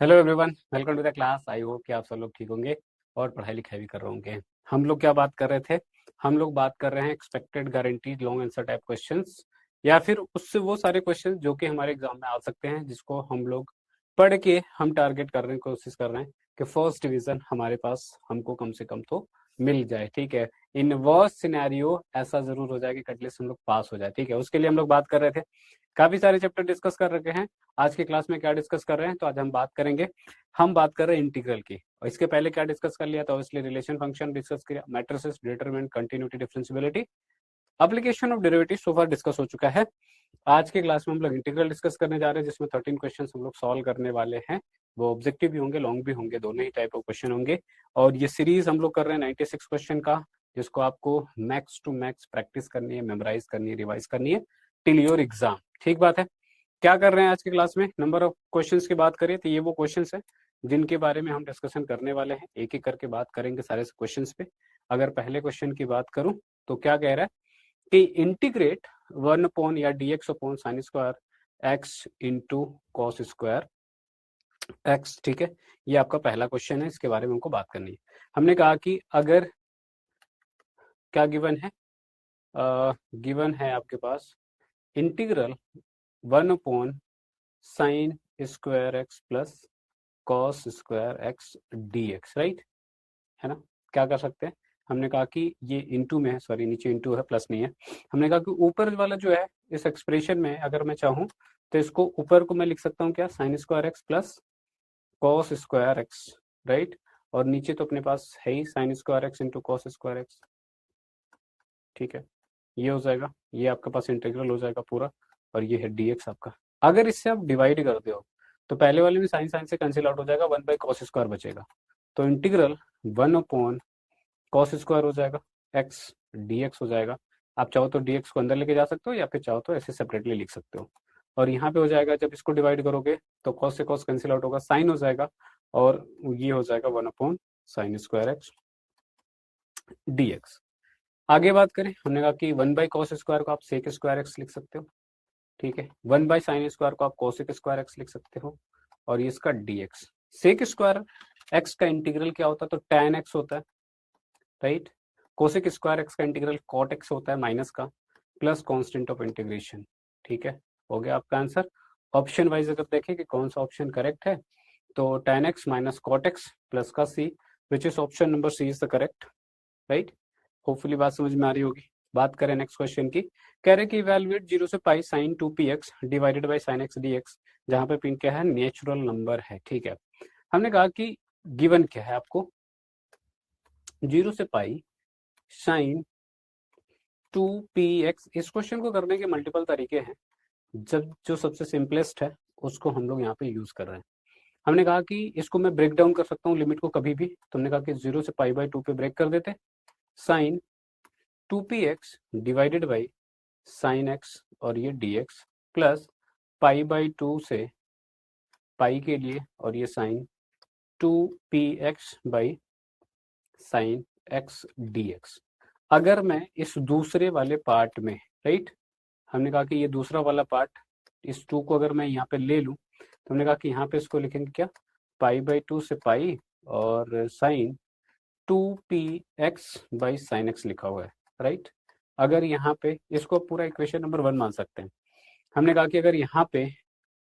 Hello everyone, welcome to the class. I hope कि आप सब लोग ठीक होंगे और पढ़ाई लिखाई भी कर रहे होंगे। हम लोग क्या बात कर रहे थे? हम लोग बात कर रहे हैं expected guaranteed long answer type questions, या फिर उससे वो सारे क्वेश्चंस जो कि हमारे एग्जाम में आ सकते हैं, जिसको हम लोग पढ़ के हम टारगेट करने की कोशिश कर रहे हैं कि फर्स्ट डिवीजन हमारे पास हमको कम से कम तो मिल जाए। ठीक है, इन वर्स्ट सिनेरियो ऐसा जरूर हो जाए कि एटलीस्ट हम लोग पास हो जाए। ठीक है, उसके लिए हम लोग बात कर रहे थे, काफी सारे चैप्टर डिस्कस कर रखे हैं। आज की क्लास में क्या डिस्कस कर रहे हैं, तो आज हम बात करेंगे, हम बात कर रहे हैं इंटीग्रल की। और इसके पहले क्या डिस्कस कर लिया था? इसलिए रिलेशन फंक्शन डिस्कस किया, matrices, determinant, continuity, differentiability, application of derivative so far discuss हो चुका है। आज की क्लास में हम लोग इंटीग्रल डिस्कस करने जा रहे हैं, जिसमें 13 क्वेश्चन हम लोग सॉल्व करने वाले हैं। वो ऑब्जेक्टिव भी होंगे, लॉन्ग भी होंगे, दोनों ही टाइप ऑफ क्वेश्चन होंगे। और ये सीरीज हम लोग कर रहे हैं 96 क्वेश्चन का, जिसको आपको मैक्स टू मैक्स प्रैक्टिस करनी है, मेमोराइज करनी है, रिवाइज करनी है टिल योर एग्जाम। ठीक बात है। क्या कर रहे हैं आज की क्लास में? नंबर ऑफ क्वेश्चंस की बात करें तो ये वो क्वेश्चंस हैं जिनके बारे में हम डिस्कशन करने वाले हैं। एक एक करके बात करेंगे सारे क्वेश्चंस पे। अगर पहले क्वेश्चन की बात करूं तो क्या कह रहा है कि इंटीग्रेट 1 अपॉन या dx upon sine square x into cos square x. ठीक है, ये आपका पहला क्वेश्चन है, इसके बारे में हमको बात करनी है। हमने कहा कि अगर क्या गिवन है, गिवन है आपके पास integral 1 upon sine square x plus cos square x d x, right है ना। क्या कर सकते हैं? हमने कहा कि ये इंटू में है, सॉरी नीचे इंटू है, प्लस नहीं है। हमने कहा कि ऊपर वाला जो है इस एक्सप्रेशन में अगर मैं चाहूं तो इसको ऊपर को मैं लिख सकता हूँ क्या, sine square x plus cos square x, right. और नीचे तो अपने पास है ही sine square x into cos square x. ठीक है, ये हो जाएगा, ये आपके पास इंटीग्रल हो जाएगा पूरा, और ये है dx आपका। अगर इससे आप डिवाइड करते हो तो पहले वाले में साइन साइन से कैंसिल आउट हो जाएगा, 1/cos स्क्वायर बचेगा। तो इंटीग्रल 1 अपॉन कॉस स्क्वायर हो जाएगा एक्स dx हो जाएगा। आप चाहो तो dx को अंदर लेके जा सकते हो, या फिर चाहो तो ऐसे सेपरेटली लिख सकते हो। और यहाँ पे हो जाएगा, जब इसको डिवाइड करोगे तो कॉस से कॉस कैंसिल आउट होगा, साइन हो जाएगा, और ये हो जाएगा 1 upon sine square x dx। आगे बात करें, हमने कहा कि 1/cos स्क्वायर को आप सेक स्क्वायर एक्स लिख सकते हो। ठीक है, 1/sin स्क्वायर को आप कोसेक स्क्वायर एक्स लिख सकते हो, और ये इसका dx। सेक स्क्वायर एक्स का इंटीग्रल क्या होता है? तो tan x होता है, राइट। कोसेक स्क्वायर एक्स का इंटीग्रल cot x होता है, माइनस का, प्लस कांस्टेंट ऑफ इंटीग्रेशन। ठीक है, हो गया आपका आंसर। ऑप्शन वाइज अगर देखें कि कौन सा ऑप्शन करेक्ट है, तो tan x minus cot x plus का c, which is option number C is the correct, right. Hopefully बात समझ में आ रही होगी। बात करें नेक्स्ट क्वेश्चन की, कह रहे कि इवेलुएट 0 से pi sine 2px divided by sine x dx, जहां पे पिन क्या है, नेचुरल नंबर है। ठीक है, हमने कहा कि गिवन क्या है आपको, 0 से पाई साइन 2px। इस क्वेश्चन को करने के मल्टीपल तरीके हैं, जब जो सबसे सिंपलेस्ट है उसको हम लोग यहाँ पे यूज कर रहे हैं। हमने कहा कि इसको मैं ब्रेक डाउन कर सकता हूँ लिमिट को कभी भी, तो हमने कहा कि 0 से पाई/2 पे ब्रेक कर देते, sine 2px divided by sine x और ये dx, प्लस पाई/2 से पाई के लिए, और ये sine 2px by sine x dx। अगर मैं इस दूसरे वाले पार्ट में, राइट, हमने कहा कि ये दूसरा वाला पार्ट, इस 2 को अगर मैं यहाँ पे ले लूं, तो हमने कहा कि यहाँ पे इसको लिखेंगे क्या, पाई/2 से पाई और sign 2px by sine x लिखा हुआ है, राइट। अगर यहाँ पे इसको पूरा इक्वेशन नंबर 1 मान सकते हैं। हमने कहा कि अगर यहाँ पे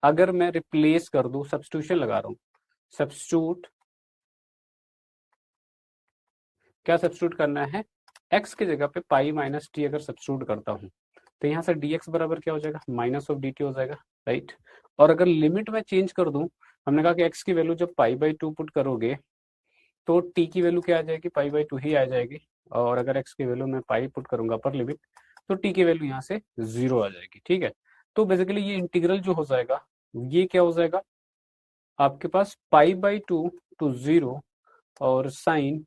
अगर मैं रिप्लेस कर दूं, सब्स्टिट्यूशन लगा रहा हूं, सब्स्टिट्यूट, क्या सब्स्टिट्यूट करना है, x की जगह पे पाई माइनस टी अगर सब्स्टिट्यूट करता हूं, तो यहाँ से dx बराबर क्या हो जाएगा, माइनस ऑफ dt हो जाएगा, राइट। और अगर लिमिट में चेंज कर दूं, हमने कहा कि x की वैल्यू जब पाई/2 पुट करोगे तो t की वैल्यू क्या आ जाएगी, पाई/2 ही आ जाएगी। और अगर x की वैल्यू मैं पाई पुट करूंगा अपर लिमिट, तो t की वैल्यू यहाँ से 0 आ जाएगी। ठीक है, तो बेसिकली ये इंटीग्रल जो हो जाएगा, ये क्या हो जाएगा आपके पास, पाई/2 टू 0 और sine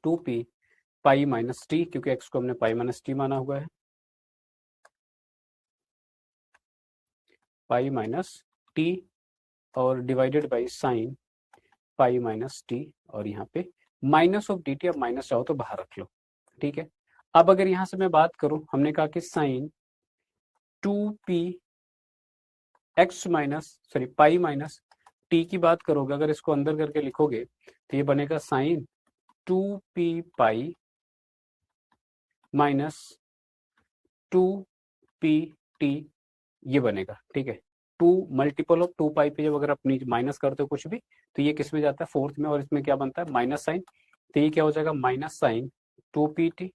2p pi minus t, क्योंकि x को हमने पाई माइनस टी माना हुआ है, पाई माइनस टी, और divided by sine pi minus T, और यहाँ पे माइनस ऑफ डी टी। अब माइनस चाहो तो बाहर रख लो। ठीक है, अब अगर यहाँ से मैं बात करूं, हमने कहा कि sine 2p x minus, sorry, pi minus t की बात करोगे, अगर इसको अंदर करके लिखोगे तो ये बनेगा sign 2p pi minus 2pt, ये बनेगा। ठीक है, 2 मल्टीपल ऑफ 2 पाई पे जब अगर आप नीचे माइनस करते हो कुछ भी तो ये किस में जाता है, फोर्थ में, और इसमें क्या बनता है माइनस साइन, तो ये क्या हो जाएगा माइनस साइन 2pt,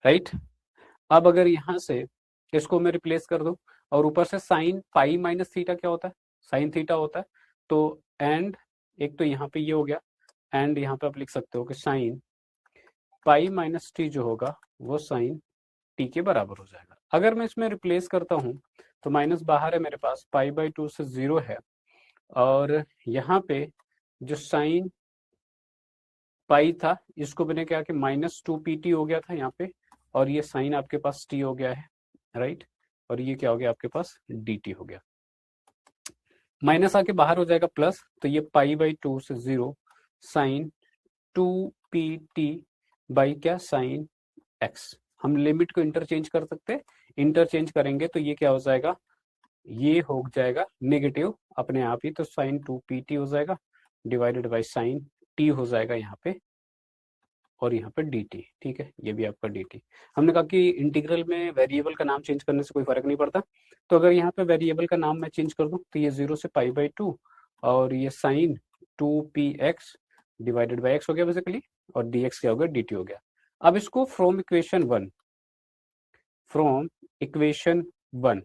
राइट। अब अगर यहाँ से इसको मैं रिप्लेस कर दूं और ऊपर से साइन पाई माइनस थीटा क्या होता है, साइन थीटा होता है, तो एंड एक तो यहाँ पे ये हो गया, एंड यहाँ पे आप लिख सकते हो कि साइन पाई माइनस टी जो होगा वो साइन टी के बराबर हो जाएगा। अगर मैं इसमें रिप्लेस करता हूँ तो माइनस बाहर है मेरे पास, पाई बाई 2 से 0 है, और यहाँ पे जो साइन पाई था इसको मैंने क्या कि माइनस 2pt हो गया था यहाँ पे, और ये साइन आपके पास t हो गया है, राइट, और ये क्या हो गया आपके पास dt हो गया। माइनस आके बाहर हो जाएगा प्लस, तो ये पाई बाई 2 से 0 साइन 2pt बाई क्या साइन x। हम लिमिट को इंटरचेंज कर सकते हैं, इंटरचेंज करेंगे तो ये क्या हो जाएगा, ये हो जाएगा नेगेटिव अपने आप ही, तो साइन 2pt हो जाएगा डिवाइडेड बाई साइन t हो जाएगा यहाँ पे, और यहाँ पे dt। ठीक है, ये भी आपका dt। हमने कहा कि इंटीग्रल में वेरिएबल का नाम चेंज करने से कोई फर्क नहीं पड़ता, तो अगर यहाँ पे वेरिएबल का नाम मैं चेंज कर दूं तो ये 0 से पाई बाई 2 और ये sine 2px divided by x हो गया बेसिकली, और dx क्या हो गया dt हो गया। अब इसको फ्रॉम इक्वेशन 1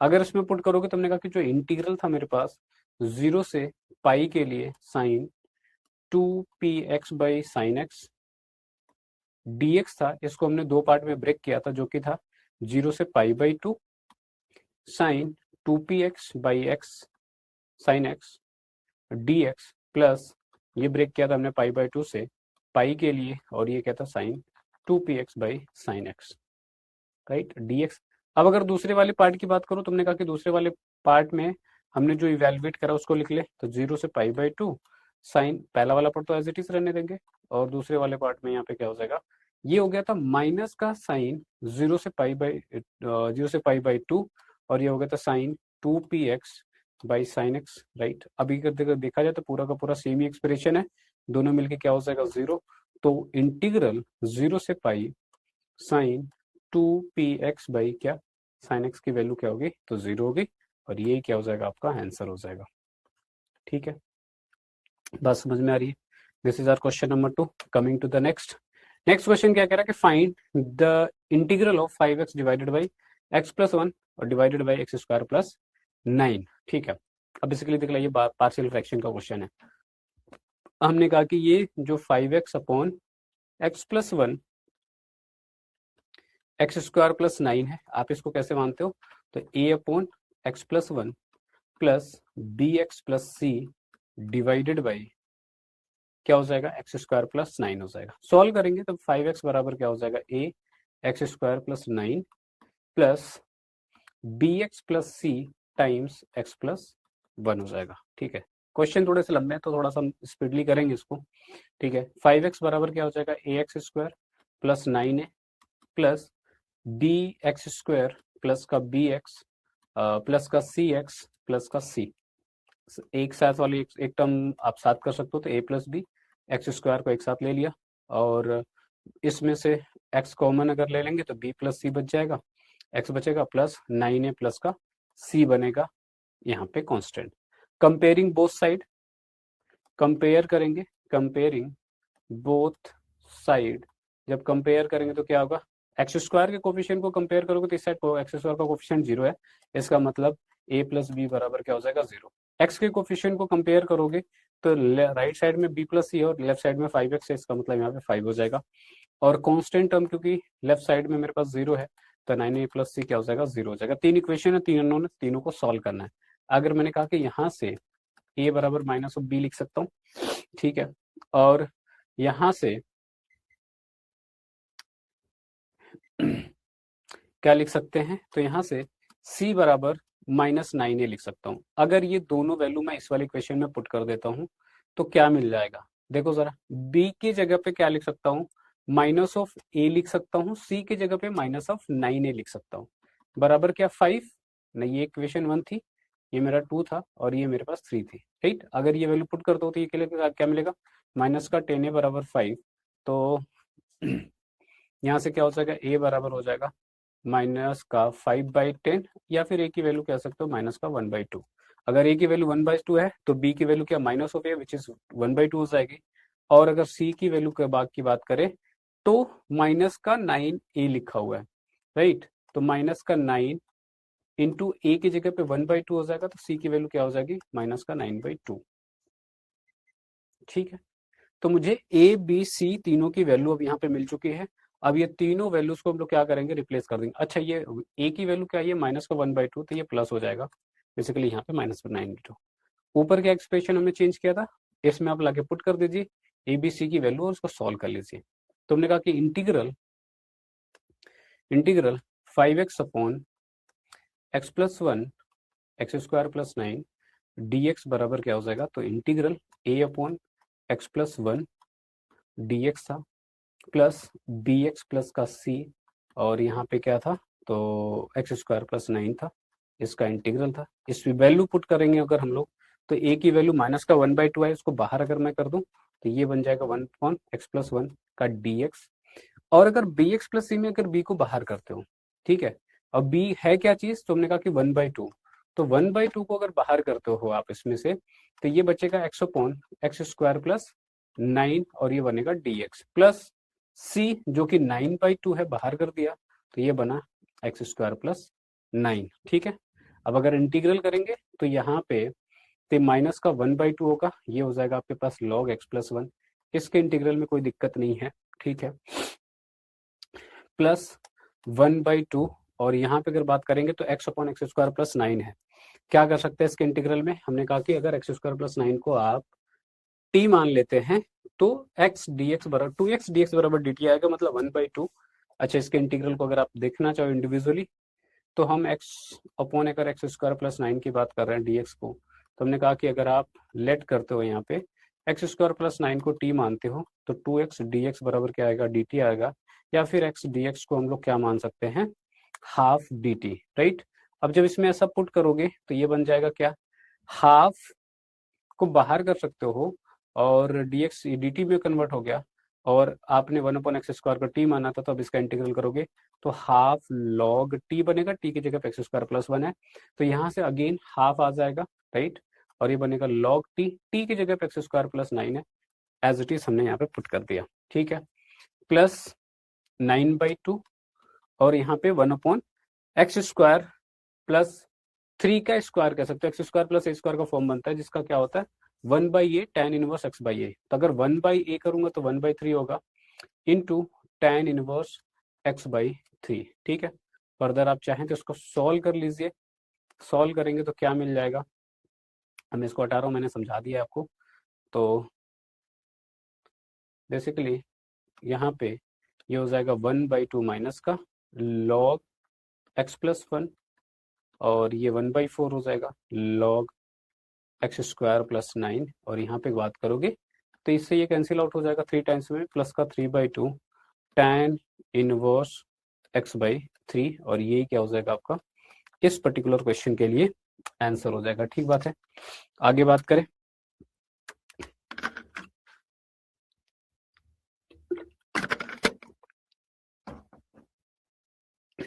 अगर इसमें पुट करोगे तो हमने कहा कि जो इंटीग्रल था मेरे पास 0 से पाई के लिए sine 2px by sine x dx था, इसको हमने दो पार्ट में ब्रेक किया था, जो कि था 0 से pi by 2 sine 2px by x sine x dx plus ये ब्रेक किया था हमने पाई बाई 2 से पाई के लिए, और ये क्या था sine 2px by sine x, right, dx। अब अगर दूसरे वाले पार्ट की बात करो, तुमने कहा कि दूसरे वाले पार्ट में हमने जो इवेल्युएट करा उसको लिख ले, तो 0 से पाई बाई 2 साइन, पहला वाला पार्ट तो एज इट इज रहने देंगे, और दूसरे वाले पार्ट में यहाँ पे क्या हो जाएगा, ये हो गया था माइनस का साइन 0 से पाई बाई 2, और ये हो गया था sine 2px by sine x, right. अभी अगर देखा जाए तो पूरा का पूरा सेम ही एक्सप्रेशन है, दोनों मिलके क्या हो जाएगा 0, तो इंटीग्रल 0 से पाई साइन 2px बाई क्या साइन एक्स की वैल्यू क्या होगी, तो 0 होगी, और ये क्या हो जाएगा आपका आंसर हो जाएगा। ठीक है, बस समझ में आ रही है। This is our question number 2। Coming to the next question क्या कह रहा है कि find the integral of 5x divided by x plus 1 और divided by x square plus 9। ठीक है, अब बेसिकली देख लीजिए पार्शियल फ्रैक्शन का क्वेश्चन है। हमने कहा कि ये जो 5x upon x plus 1 x square plus 9 है, आप इसको कैसे मानते हो, तो a upon x plus 1 plus b x plus c divided by क्या हो जाएगा एक्स स्क्वायर प्लस 9 हो जाएगा। सॉल्व करेंगे तो 5x बराबर क्या हो जाएगा a x square plus 9 plus b x plus c times x plus 1 हो जाएगा। ठीक है, क्वेश्चन थोड़े से लंबे हैं तो थोड़ा सा हम स्पीडली करेंगे इसको। ठीक है, 5x बराबर क्या हो जाएगा a एक्स स्क्वायर प्लस 9 है plus b x square plus का बी एक्स प्लस का सी एक्स प्लस का सी, एक साथ वाली एक टर्म आप साथ कर सकते हो, तो a plus b x square को एक साथ ले लिया, और इसमें से x कॉमन अगर ले लेंगे तो b प्लस सी बच जाएगा, x बचेगा प्लस 9a प्लस का c बनेगा यहाँ पे constant. Comparing both side, compare करेंगे, कंपेयरिंग बोथ साइड, जब कंपेयर करेंगे तो क्या होगा, एक्स स्क्वायर के कोफिशिएंट को कंपेयर करोगे तो इस साइड एक्स स्क्वायर का कोफिशिएंट 0 है, इसका मतलब a प्लस बी बराबर क्या हो जाएगा 0। एक्स के कोफिशिएंट को कंपेयर करोगे तो राइट साइड में b प्लस सी और लेफ्ट साइड में 5x है, इसका मतलब यहाँ पे 5 हो जाएगा, और कांस्टेंट टर्म क्योंकि लेफ्ट साइड में मेरे पास 0 है तो 9a प्लस सी क्या हो जाएगा 0 हो जाएगा। तीन इक्वेशन है, तीन अननोन है, तीनों को सॉल्व करना है। अगर मैंने कहा कि यहाँ से a बराबर माइनस ऑफ b लिख सकता हूँ, ठीक है, और यहाँ से क्या लिख सकते हैं, तो यहाँ से c बराबर माइनस 9a लिख सकता हूँ। अगर ये दोनों वैल्यू मैं इस वाले इक्वेशन में पुट कर देता हूँ तो क्या मिल जाएगा, देखो जरा, b की जगह पे क्या लिख सकता हूँ, माइनस ऑफ a लिख सकता हूँ, c की जगह पे माइनस ऑफ 9a लिख सकता हूँ, बराबर क्या 5, नहीं ये इक्वेशन 1 थी, ये मेरा 2 था और ये मेरे पास 3 थी, राइट। अगर ये वैल्यू पुट कर दो तो ये के लिए क्या मिलेगा, माइनस का 10 a बराबर 5। तो यहाँ से क्या हो जाएगा, a बराबर हो जाएगा माइनस का 5/10, या फिर a की वैल्यू कह सकते हो माइनस का 1/2। अगर a की वैल्यू 1/2 है तो b की वैल्यू क्या minus of a which is 1/2 हो जाएगी। और अगर c की वैल्यू के बाद की बात करें तो माइनस का 9a लिखा हुआ है, राइट। तो माइनस का 9 इंटू a की जगह पे 1/2 हो जाएगा, तो c की वैल्यू क्या हो जाएगी, माइनस का 9/2। ठीक है, तो मुझे ए बी सी तीनों की वैल्यू अब यहाँ पे मिल चुकी है। अब ये तीनों वैल्यूज को हम लोग क्या करेंगे, रिप्लेस कर देंगे। अच्छा, ये ए की वैल्यू क्या है, माइनस का 1/2, तो ये प्लस हो जाएगा, बेसिकली यहाँ पे माइनस का 9/2। ऊपर क्या एक्सप्रेशन हमने चेंज किया था, इसमें आप लाके पुट कर दीजिए ए बी सी की वैल्यू और उसको सॉल्व कर लीजिए। तो हमने कहा कि integral integral 5x upon x plus 1 x square plus 9 dx बराबर क्या हो जाएगा, तो integral a upon x plus 1 dx था, प्लस बी एक्स प्लस का सी, और यहाँ पे क्या था, तो एक्स स्क्वायर प्लस 9 था, इसका इंटीग्रल था। इस वैल्यू पुट करेंगे अगर हम लोग, तो ए की वैल्यू माइनस का 1/2 है, इसको बाहर अगर मैं कर दूं तो ये बन जाएगा 1/x+1 का dx। और अगर बी एक्स प्लस सी में अगर बी को बाहर करते हो, ठीक है, अब बी है क्या चीज, तो हमने कहा कि 1/2, तो 1/2 को अगर बाहर करते हो आप इसमें से, तो ये बचेगा x upon x square plus 9, और ये बनेगा dx, प्लस सी जो कि 9/2 है, बाहर कर दिया, तो ये बना एक्स स्क्वायर प्लस 9। ठीक है, अब अगर इंटीग्रल करेंगे तो यहाँ पे तो माइनस का 1/2 होगा, ये हो जाएगा आपके पास log x+1। इसके इंटीग्रल में कोई दिक्कत नहीं है, ठीक है, प्लस 1/2। और यहाँ पे अगर बात करेंगे तो x upon x square plus 9 है। क्या कर सकते हैं इसके इंटीग्रल में, हमने कहा कि अगर एक्स स्क्वायर प्लस 9 को आप t मान लेते हैं तो x dx बराबर 2x dx बराबर dt आएगा, मतलब 1/2। अच्छा, इसके इंटीग्रल को अगर आप देखना चाहो इंडिविजुअली, तो हम x अपॉन अगर एक्स स्क्वायर प्लस 9 की बात कर रहे हैं dx को, तो हमने कहा कि अगर आप लेट करते हो यहाँ पे एक्स स्क्वायर प्लस 9 को t मानते हो, तो 2x dx बराबर क्या आएगा, dt आएगा, या फिर x dx को हम लोग क्या मान सकते हैं, हाफ dt, राइट। अब जब इसमें ऐसा पुट करोगे तो ये बन जाएगा क्या, हाफ को बाहर कर सकते हो और dx dt में कन्वर्ट हो गया, और आपने 1/x² का t माना था, तो अब इसका इंटीग्रल करोगे तो हाफ लॉग t बनेगा, t की जगह पे x² + 1 है, तो यहाँ से अगेन हाफ आ जाएगा, राइट, और ये बनेगा लॉग t की जगह पे x² + 9 है, एज इट इज हमने यहाँ पे पुट कर दिया, ठीक है, प्लस 9/2, और यहाँ पे 1/x² + 3 का स्क्वायर कह सकते हो, x² + a² का फॉर्म बनता है, जिसका क्या होता है 1/a tan इनवर्स x/a। तो अगर 1/a करूंगा तो 1/3 होगा, इंटू tan इनवर्स x/3। ठीक है, फर्दर आप चाहें तो इसको सॉल्व कर लीजिए, सॉल्व करेंगे तो क्या मिल जाएगा, मैं इसको हटा रहा हूँ, मैंने समझा दिया आपको। तो बेसिकली यहाँ पे ये हो जाएगा 1/2 माइनस का log x+1, और ये 1/4 हो जाएगा log x² + 9, और यहाँ पे बात करोगे तो इससे ये कैंसिल आउट हो जाएगा 3 टाइम्स में, प्लस का 3/2 tan इनवर्स x/3, और ये क्या हो जाएगा आपका इस पर्टिकुलर क्वेश्चन के लिए आंसर हो जाएगा। ठीक बात है, आगे बात करें।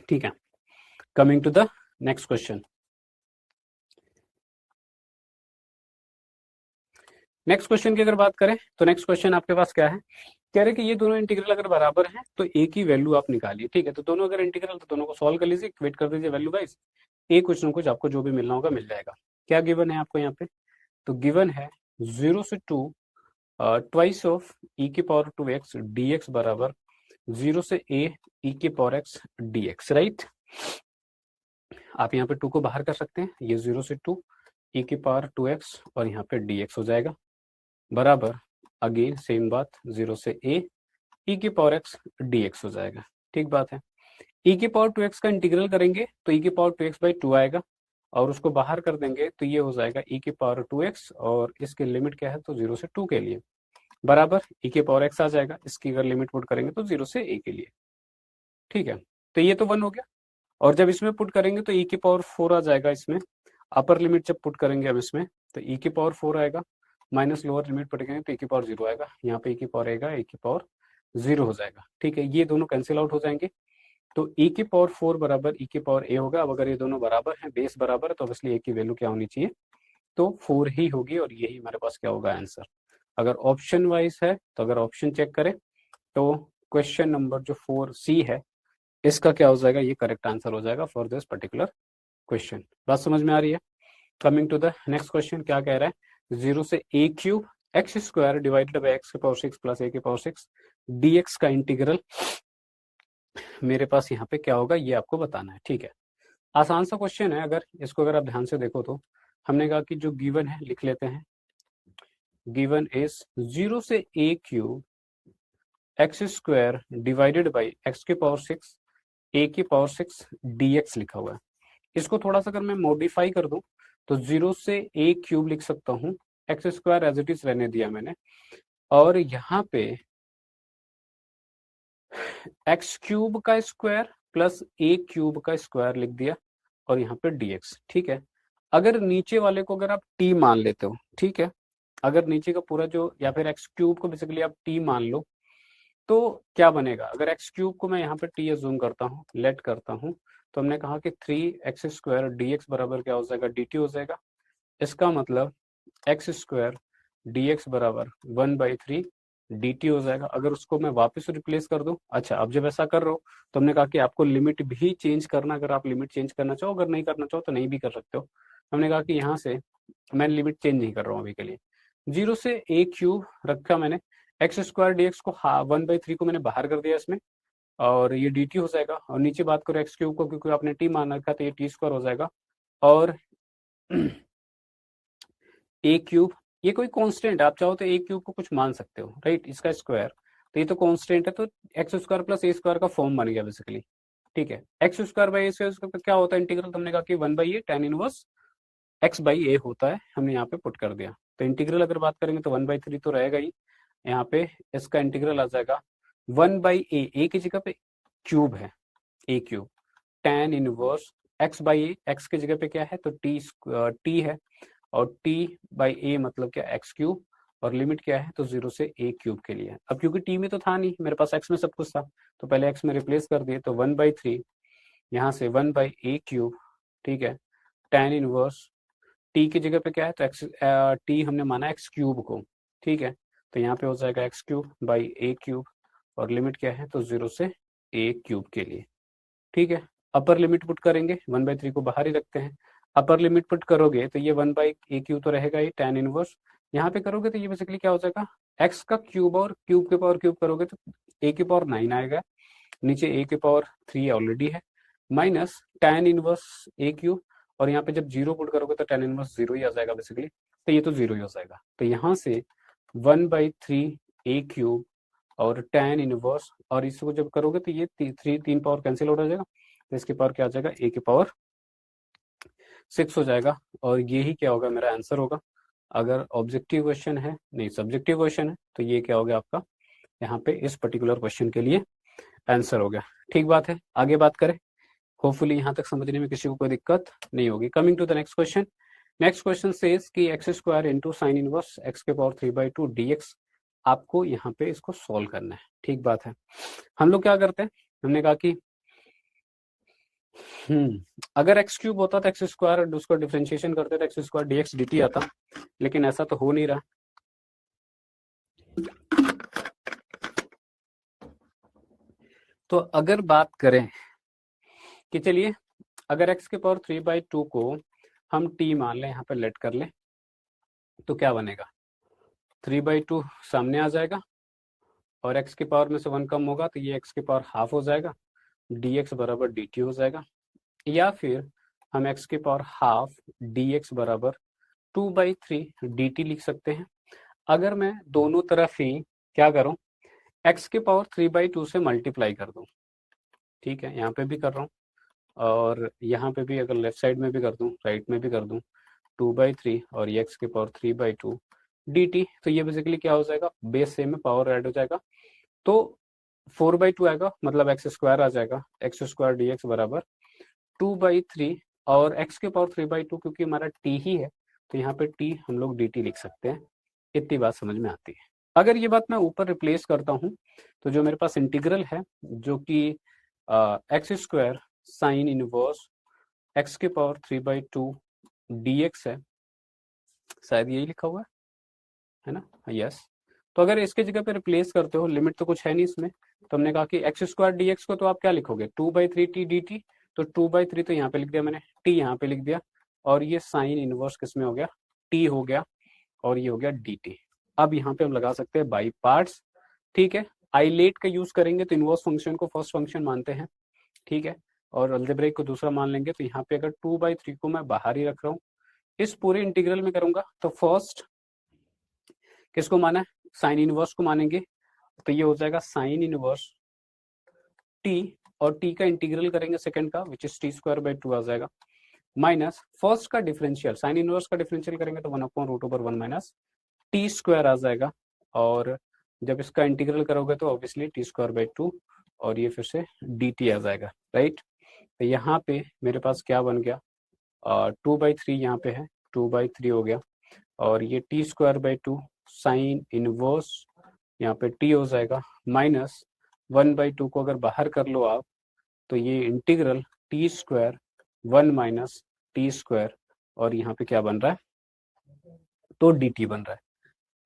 ठीक है, coming to the next question. Next question की अगर बात करें तो नेक्स्ट क्वेश्चन आपके पास क्या है, कह रहे कि ये दोनों इंटीग्रल अगर बराबर हैं तो एक ही वैल्यू आप निकालिए। ठीक है, तो दोनों अगर इंटीग्रल तो दोनों को सॉल्व कर लीजिए, वेट कर दीजिए वैल्यू वाइज, एक कुछ ना कुछ आपको जो भी मिलना होगा मिल जाएगा। क्या गिवन है आपको यहाँ पे, तो गिवन है 0 से 2 ट्वाइस ऑफ e⁻²x dx बराबर 0 से a e⁻x dx, राइट। आप यहाँ पे 2 को बाहर कर सकते हैं, ये 0 से 2 e⁻²x और यहाँ पे dx हो जाएगा, बराबर अगेन सेम बात 0 से a e⁻x dx हो जाएगा। ठीक बात है, e⁻²x का इंटीग्रल करेंगे तो e⁻²x/2 आएगा, और उसको बाहर कर देंगे तो ये हो जाएगा e⁻²x, और इसकी लिमिट क्या है, तो 0 से 2 के लिए, बराबर e⁻x आ जाएगा, इसकी अगर लिमिट पुट करेंगे तो 0 से a के लिए। ठीक है, तो ये तो 1 हो गया, और जब इसमें पुट करेंगे तो e⁻4 आ जाएगा इसमें, अपर लिमिट जब पुट करेंगे हम इसमें तो e की पावर 4 आएगा, माइनस लोअर लिमिट पुट करेंगे तो e की पावर 0 आएगा, यहाँ पे e की पावर आएगा, e की पावर 0 हो जाएगा। ठीक है, ये दोनों कैंसिल आउट हो जाएंगे, तो e की पावर 4 बराबर e की पावर a होगा। अब अगर ये दोनों बराबर हैं, बेस बराबर है, तो ऑब्वियसली a की वैल्यू क्या होनी चाहिए, तो 4 ही होगी, और यही हमारे पास क्या होगा आंसर। अगर ऑप्शन वाइज है तो अगर ऑप्शन चेक करें तो क्वेश्चन नंबर जो 4C है इसका क्या हो जाएगा, ये करेक्ट आंसर हो जाएगा फॉर दिस पर्टिकुलर क्वेश्चन। बात समझ में आ रही है? Coming to the next question, क्या कह रहा है, 0 से a cube x square divided by x की पावर 6 प्लस a की पावर 6 dx का इंटीग्रल मेरे पास यहाँ पे क्या होगा, ये आपको बताना है। ठीक है, आसान सा क्वेश्चन है, अगर इसको अगर आप ध्यान से देखो तो हमने कहा कि जो गिवन है लिख लेते हैं, गिवन इज 0 से a cube x square divided by x की पावर 6 a की पावर 6 dx लिखा हुआ है। इसको थोड़ा सा अगर मैं मॉडिफाई कर दूं तो 0 से a क्यूब लिख सकता हूं, x square as it is रहने दिया मैंने, और यहाँ पे एक्स क्यूब का स्क्वायर प्लस a क्यूब का स्क्वायर लिख दिया, और यहाँ पे dx। ठीक है, अगर नीचे वाले को अगर आप t मान लेते हो, ठीक है, अगर नीचे का पूरा जो, या फिर एक्स क्यूब को बेसिकली आप t मान लो, तो क्या बनेगा, अगर एक्स क्यूब को मैं यहाँ पे t अज्यूम करता हूँ, लेट करता हूँ, तो हमने कहा कि 3x स्क्वायर dx बराबर क्या हो जाएगा, dt हो जाएगा। इसका मतलब एक्स स्क्वायर dx बराबर 1/3 dt हो जाएगा। अगर उसको मैं वापस रिप्लेस कर दूं, अच्छा अब जब ऐसा कर रहा हो तो हमने कहा कि आपको लिमिट भी चेंज करना, अगर आप लिमिट चेंज करना चाहो, अगर नहीं करना चाहो तो नहीं भी कर सकते हो। हमने कहा कि यहाँ से मैं लिमिट चेंज नहीं कर रहा हूँ अभी के लिए, 0 से a क्यूब रखा मैंने, एक्स स्क्वायर dx को 1/3 को मैंने बाहर कर दिया इसमें, और ये dt हो जाएगा, और नीचे बात करो एक्स क्यूब को, क्योंकि आपने t मान रखा तो ये t स्क्वायर हो जाएगा, और ए क्यूब, ये कोई कांस्टेंट है, आप चाहो तो ए क्यूब को कुछ मान सकते हो, राइट, इसका स्क्वायर, तो ये तो कांस्टेंट है, तो एक्स स्क्वायर प्लस ए स्क्वायर का फॉर्म बन गया बेसिकली। ठीक है, x square by A square क्या होता है इंटीग्रल, तो हमने कहा कि 1/a tan inverse x by a होता है, हमने यहाँ पे पुट कर दिया। तो इंटीग्रल अगर बात करेंगे तो 1/3 तो रहेगा ही, यहाँ पे इसका इंटीग्रल आ जाएगा 1/a, की जगह पे क्यूब है, a cube tan inverse x by a, x की जगह पे क्या है तो टी है, और t बाई ए मतलब क्या, एक्स क्यूब, और लिमिट क्या है तो 0 से a क्यूब के लिए। अब क्योंकि t में तो था नहीं, मेरे पास x में सब कुछ था, तो पहले x में रिप्लेस कर दिए, तो 1/3 यहाँ से 1/a क्यूब, ठीक है, tan इनवर्स t की जगह पे क्या है तो x, t हमने माना एक्स क्यूब को, ठीक है, तो यहाँ पे हो जाएगा x cube by A cube, और लिमिट क्या है तो 0 से a क्यूब के लिए। ठीक है, अपर लिमिट पुट करेंगे, 1/3 को बाहर ही रखते हैं, अपर लिमिट पुट करोगे तो ये 1/a क्यूब तो रहेगा ही, tan इनवर्स यहाँ पे करोगे तो ये बेसिकली क्या हो जाएगा, x का क्यूब और क्यूब के पावर क्यूब करोगे तो a की पावर 9 आएगा, नीचे a की पावर 3 ऑलरेडी है, minus tan inverse a cube, और यहाँ पे जब जीरो पुट करोगे तो tan इनवर्स 0 ही आ जाएगा बेसिकली, तो ये तो 0 ही हो जाएगा। तो यहाँ से 1/3 a क्यूब और tan इनवर्स, और इसको जब करोगे तो ये तीन पावर कैंसिल हो जाएगा, तो इसके पावर क्या आ जाएगा, a की पावर 6 हो जाएगा, और ये ही क्या होगा मेरा आंसर होगा। अगर ऑब्जेक्टिव क्वेश्चन है, नहीं सब्जेक्टिव क्वेश्चन है, तो ये क्या हो गया आपका यहाँ पे इस पर्टिकुलर क्वेश्चन के लिए आंसर हो गया। ठीक बात है, आगे बात करें, होपफुली यहाँ तक समझने में किसी को कोई दिक्कत नहीं होगी। Coming to the next question, next question says कि x square into sine inverse x के पावर 3/2 dx, आपको यहाँ पे इसको सॉल्व करना है। ठीक बात है, हम लोग क्या करते हैं, हमने कहा कि अगर एक्स क्यूब होता तो एक्स स्क्वायर, उसको डिफरेंशिएशन करते तो एक्स स्क्वायर dx dt आता, लेकिन ऐसा तो हो नहीं रहा। तो अगर बात करें कि चलिए अगर x के पावर 3/2 को हम t मान लें, यहाँ पे लेट कर लें, तो क्या बनेगा, 3/2 सामने आ जाएगा, और x की पावर में से 1 कम होगा तो ये x की पावर हाफ हो जाएगा, dx बराबर dt हो जाएगा, या फिर हम x की पावर हाफ dx बराबर 2/3 dt लिख सकते हैं। अगर मैं दोनों तरफ ही क्या करूं, x की पावर 3/2 से मल्टीप्लाई कर दूं, ठीक है, यहाँ पे भी कर रहा हूँ, और यहाँ पे भी अगर लेफ्ट साइड में भी कर दूं, राइट में भी कर दूं, 2/3 और ये x की पावर 3/2 dt, तो ये बेसिकली क्या हो जाएगा, बेस सेम में पावर ऐड हो जाएगा, तो 4/2 आएगा, मतलब एक्स स्क्वायर आ जाएगा, एक्स स्क्वायर dx बराबर 2/3, और x के पावर 3/2 क्योंकि हमारा t ही है तो यहाँ पे t हम लोग dt लिख सकते हैं। इतनी बात समझ में आती है। अगर ये बात मैं ऊपर रिप्लेस करता हूँ तो जो मेरे पास इंटीग्रल है जो कि x square sine inverse x के पावर 3/2 dx है, शायद यही लिखा हुआ है ना, यस। तो अगर इसके जगह पे रिप्लेस करते हो, लिमिट तो कुछ है नहीं इसमें, तो हमने कहा कि एक्स स्क्वायर डी एक्स को तो आप क्या लिखोगे 2/3 टी dt, तो 2/3 तो यहाँ पे लिख दिया मैंने, टी यहाँ पे लिख दिया, और ये साइन इनवर्स किसमें हो गया, टी हो गया, और ये हो गया dt। अब यहाँ पे हम लगा सकते हैं बाई पार्ट्स, ठीक है। आइलेट का यूज करेंगे तो इनवर्स फंक्शन को फर्स्ट फंक्शन मानते हैं, ठीक है, और अलजेब्रिक को दूसरा मान लेंगे। तो यहाँ पे अगर 2/3 को मैं बाहर ही रख रहा हूँ, इस पूरे इंटीग्रल में करूंगा तो फर्स्ट किसको माना है, साइन इनवर्स को मानेंगे, तो ये हो जाएगा साइन इनवर्स टी, और टी का इंटीग्रल करेंगे सेकंड का विच इज t² आ जाएगा, माइनस फर्स्ट का डिफरेंशियल, साइन इनवर्स का डिफरेंशियल करेंगे तो 1/√1 माइनस t² आ जाएगा, और जब इसका इंटीग्रल करोगे तो ऑब्वियसली t²/2 और ये फिर से dt आ जाएगा, राइट। तो यहाँ पे मेरे पास क्या बन गया, 2/3 यहाँ पे है, 2/3 हो गया, और ये t²/2 साइन इनवर्स यहाँ पे t हो जाएगा, माइनस 1/2 को अगर बाहर कर लो आप तो ये इंटीग्रल t² 1 माइनस t², और यहाँ पे क्या बन रहा है, तो dt बन रहा है।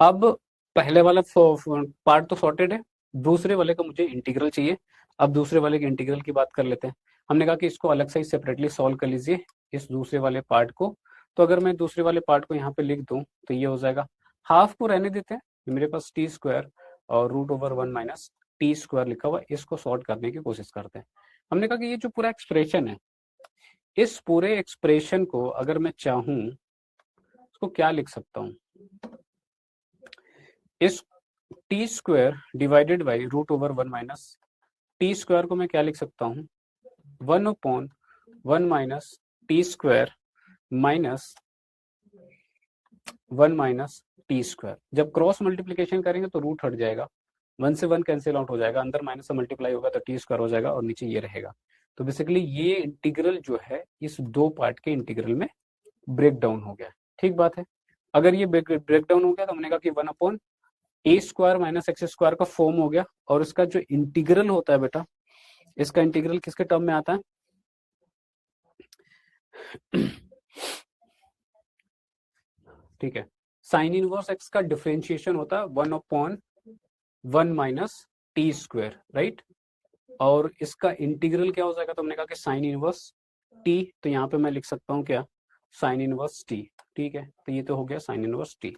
अब पहले वाला पार्ट तो सॉर्टेड है, दूसरे वाले का मुझे इंटीग्रल चाहिए। अब दूसरे वाले के इंटीग्रल की बात कर लेते हैं। हमने कहा कि इसको अलग से सेपरेटली सॉल्व कर लीजिए इस दूसरे वाले पार्ट को। तो अगर मैं दूसरे वाले पार्ट को यहाँ पे लिख दूं तो ये हो जाएगा, हाफ को रहने देते हैं, मेरे पास t² और √1 माइनस t² लिखा हुआ है, इसको सॉल्व करने की कोशिश करते हैं। हमने कहा कि ये जो पूरा एक्सप्रेशन है, इस पूरे एक्सप्रेशन को अगर मैं चाहूं इसको क्या लिख सकता हूं, इस t² divided by √1 minus t² को मैं क्या लिख सकता हूं, 1/1 minus t² minus 1 minus t²। जब क्रॉस मल्टीप्लीकेशन करेंगे तो रूट हट जाएगा, 1 से 1 कैंसिल आउट हो जाएगा, अंदर माइनस से मल्टीप्लाई होगा तो t² हो जाएगा, और नीचे ये रहेगा। तो बेसिकली ये इंटीग्रल जो है इस दो पार्ट के इंटीग्रल में ब्रेक डाउन हो गया, ठीक बात है। अगर ये ब्रेक डाउन हो गया तो हमने कहा कि 1/a² माइनस x² का फॉर्म हो गया, और इसका जो इंटीग्रल होता है बेटा, इसका इंटीग्रल किसके टर्म में आता है, ठीक है, साइन इनवर्स x का डिफरेंशिएशन होता है 1/1 माइनस t², राइट, और इसका इंटीग्रल क्या हो जाएगा, तो हमने कहा कि साइन इनवर्स t, तो यहाँ पे मैं लिख सकता हूँ क्या, साइन इनवर्स t, ठीक है। तो ये तो हो गया साइन इनवर्स t,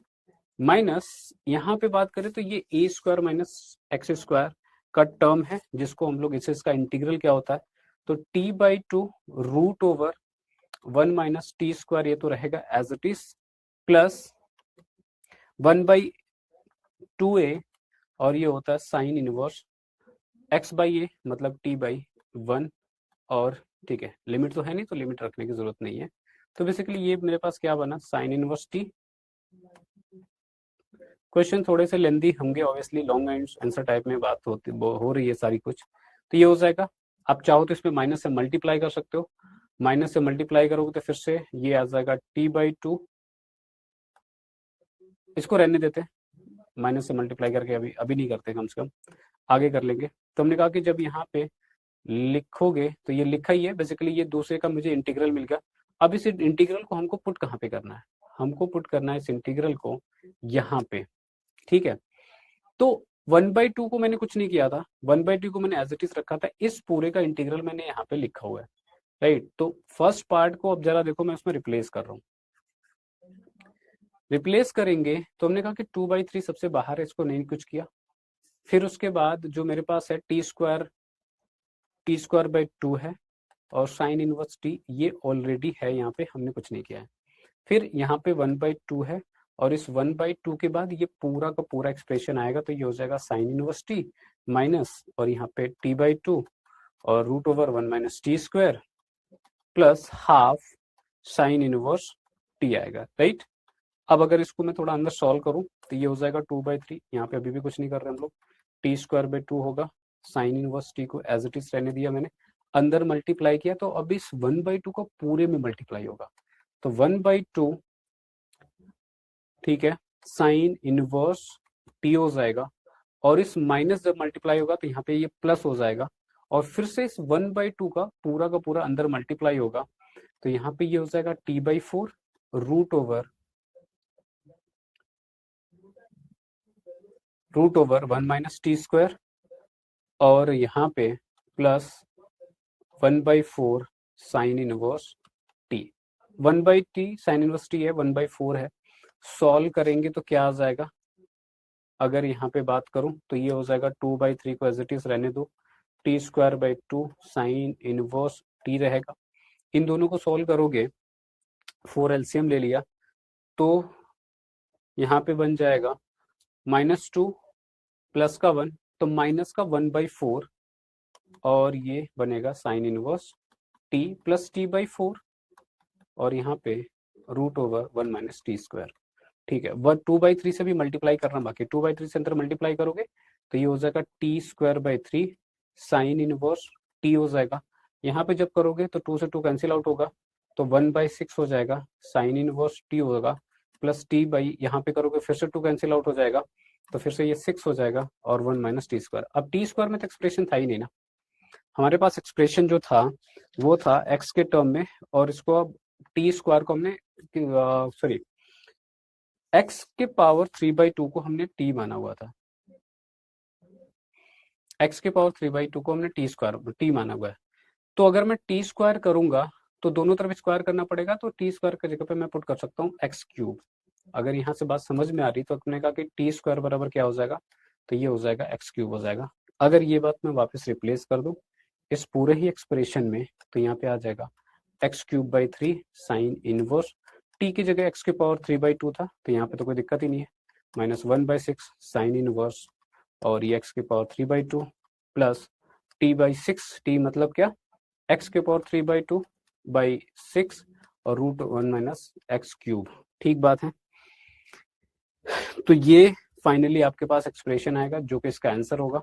माइनस यहाँ पे बात करें तो ये a² माइनस x² का टर्म है, जिसको हम लोग इसका इंटीग्रल क्या होता है, तो t/2 √1 माइनस t², ये तो रहेगा as it is, plus 1/2a, और ये होता है साइन इनवर्स x/a मतलब t/1, और ठीक है, लिमिट तो है नहीं तो लिमिट रखने की जरूरत नहीं है। तो बेसिकली ये मेरे पास क्या बना, साइन इनवर्स t। क्वेश्चन थोड़े से लेंदी होंगे ऑब्वियसली, लॉन्ग आंसर टाइप में बात हो रही है सारी कुछ, तो ये हो जाएगा। आप चाहो तो इसमें माइनस से मल्टीप्लाई कर सकते हो, माइनस से मल्टीप्लाई करोगे तो फिर से ये आ जाएगा t/2, इसको रहने देते हैं, माइनस से मल्टीप्लाई करके अभी नहीं करते, कम से कम आगे कर लेंगे। तो हमने कहा कि जब यहाँ पे लिखोगे तो ये लिखा ही है, बेसिकली ये दूसरे का मुझे इंटीग्रल मिल गया। अब इस इंटीग्रल को हमको पुट कहाँ पे करना है, हमको पुट करना है इस इंटीग्रल को यहाँ पे, ठीक है। तो 1/2 को मैंने कुछ नहीं किया था, 1/2 को मैंने एज इट इज रखा था, इस पूरे का इंटीग्रल मैंने यहाँ पे लिखा हुआ है, राइट। तो फर्स्ट पार्ट को अब जरा देखो, मैं उसमें रिप्लेस कर रहा हूँ, रिप्लेस करेंगे तो हमने कहा कि 2/3 सबसे बाहर है, इसको नहीं कुछ किया। फिर उसके बाद जो मेरे पास है t² है, और साइन इनवर्स t ये ऑलरेडी है यहाँ पे, हमने कुछ नहीं किया है। फिर यहाँ पे 1/2 है, और इस 1/2 के बाद ये पूरा का पूरा एक्सप्रेशन आएगा, तो ये हो जाएगा साइन इनवर्स t माइनस, और यहाँ पे t/2 और √1 minus t² plus half sine inverse t आएगा, राइट। अब अगर इसको मैं थोड़ा अंदर सॉल्व करूं तो ये हो जाएगा 2/3, यहाँ पे अभी भी कुछ नहीं कर रहे हम लोग, t²/2 होगा, साइन इनवर्स t को एज इट इज रहने दिया मैंने। अंदर मल्टीप्लाई किया, तो अब इस 1/2 का पूरे में मल्टीप्लाई होगा, तो 1/2, ठीक है, साइन इनवर्स टी हो जाएगा, और इस माइनस जब मल्टीप्लाई होगा तो यहाँ पे ये प्लस हो जाएगा, और फिर से इस 1/2 का पूरा अंदर मल्टीप्लाई होगा, तो यहाँ पे ये हो जाएगा t/4 रूट ओवर 1 - t², और यहाँ पे plus 1/4 sine inverse T. 1/t sine inverse T है, 1/4 है, सॉल्व करेंगे तो क्या आ जाएगा, अगर यहाँ पे बात करूं तो ये हो जाएगा 2/3 को एज इट इज रहने दो, t²/2 साइन इनवर्स टी रहेगा। इन दोनों को सॉल्व करोगे, 4 एलसीएम ले लिया, तो यहाँ पे बन जाएगा -2 प्लस का 1, तो माइनस का 1/4, और ये बनेगा sine inverse T plus t/4, और यहाँ पे रूट ओवर 1 - t²। ठीक है, वह 2/3 से भी मल्टीप्लाई करना बाकी, 2/3 से अंदर मल्टीप्लाई करोगे तो ये हो जाएगा t²/3 साइन इनवर्स टी हो जाएगा। यहाँ पे जब करोगे तो 2 से 2 कैंसिल आउट होगा, तो 1/6 हो जाएगा, साइन इनवर्स टी होगा, प्लस टी बाई, यहाँ पे करोगे फिर से 2 कैंसिल आउट हो जाएगा, तो फिर से ये 6 हो जाएगा, और 1 - t²। अब t² में तो एक्सप्रेशन था ही नहीं ना, हमारे पास एक्सप्रेशन जो था वो था x के टर्म में, और इसको अब t² को हमने सॉरी x के पावर 3/2 को हमने t माना हुआ था, x के पावर 3/2 को हमने t माना हुआ है, तो अगर मैं t² करूंगा तो दोनों तरफ स्क्वायर करना पड़ेगा, तो t² की जगह पे मैं पुट कर सकता हूँ x³। अगर यहाँ से बात समझ में आ रही तो हमने कहा कि t² बराबर क्या हो जाएगा, तो ये हो जाएगा x³ हो जाएगा। अगर ये बात मैं वापस रिप्लेस कर दूं इस पूरे ही एक्सप्रेशन में, तो यहाँ पे आ जाएगा x³/3 साइन इनवर्स t की जगह x के पावर 3/2 था, तो यहाँ पे तो कोई दिक्कत ही नहीं है, -1/6 साइन इनवर्स, और ये x के पावर 3/2 प्लस t/6, t मतलब क्या, x के पावर 3/2/6 और रूट 1 - x³। ठीक बात है, तो ये फाइनली आपके पास एक्सप्रेशन आएगा जो कि इसका आंसर होगा।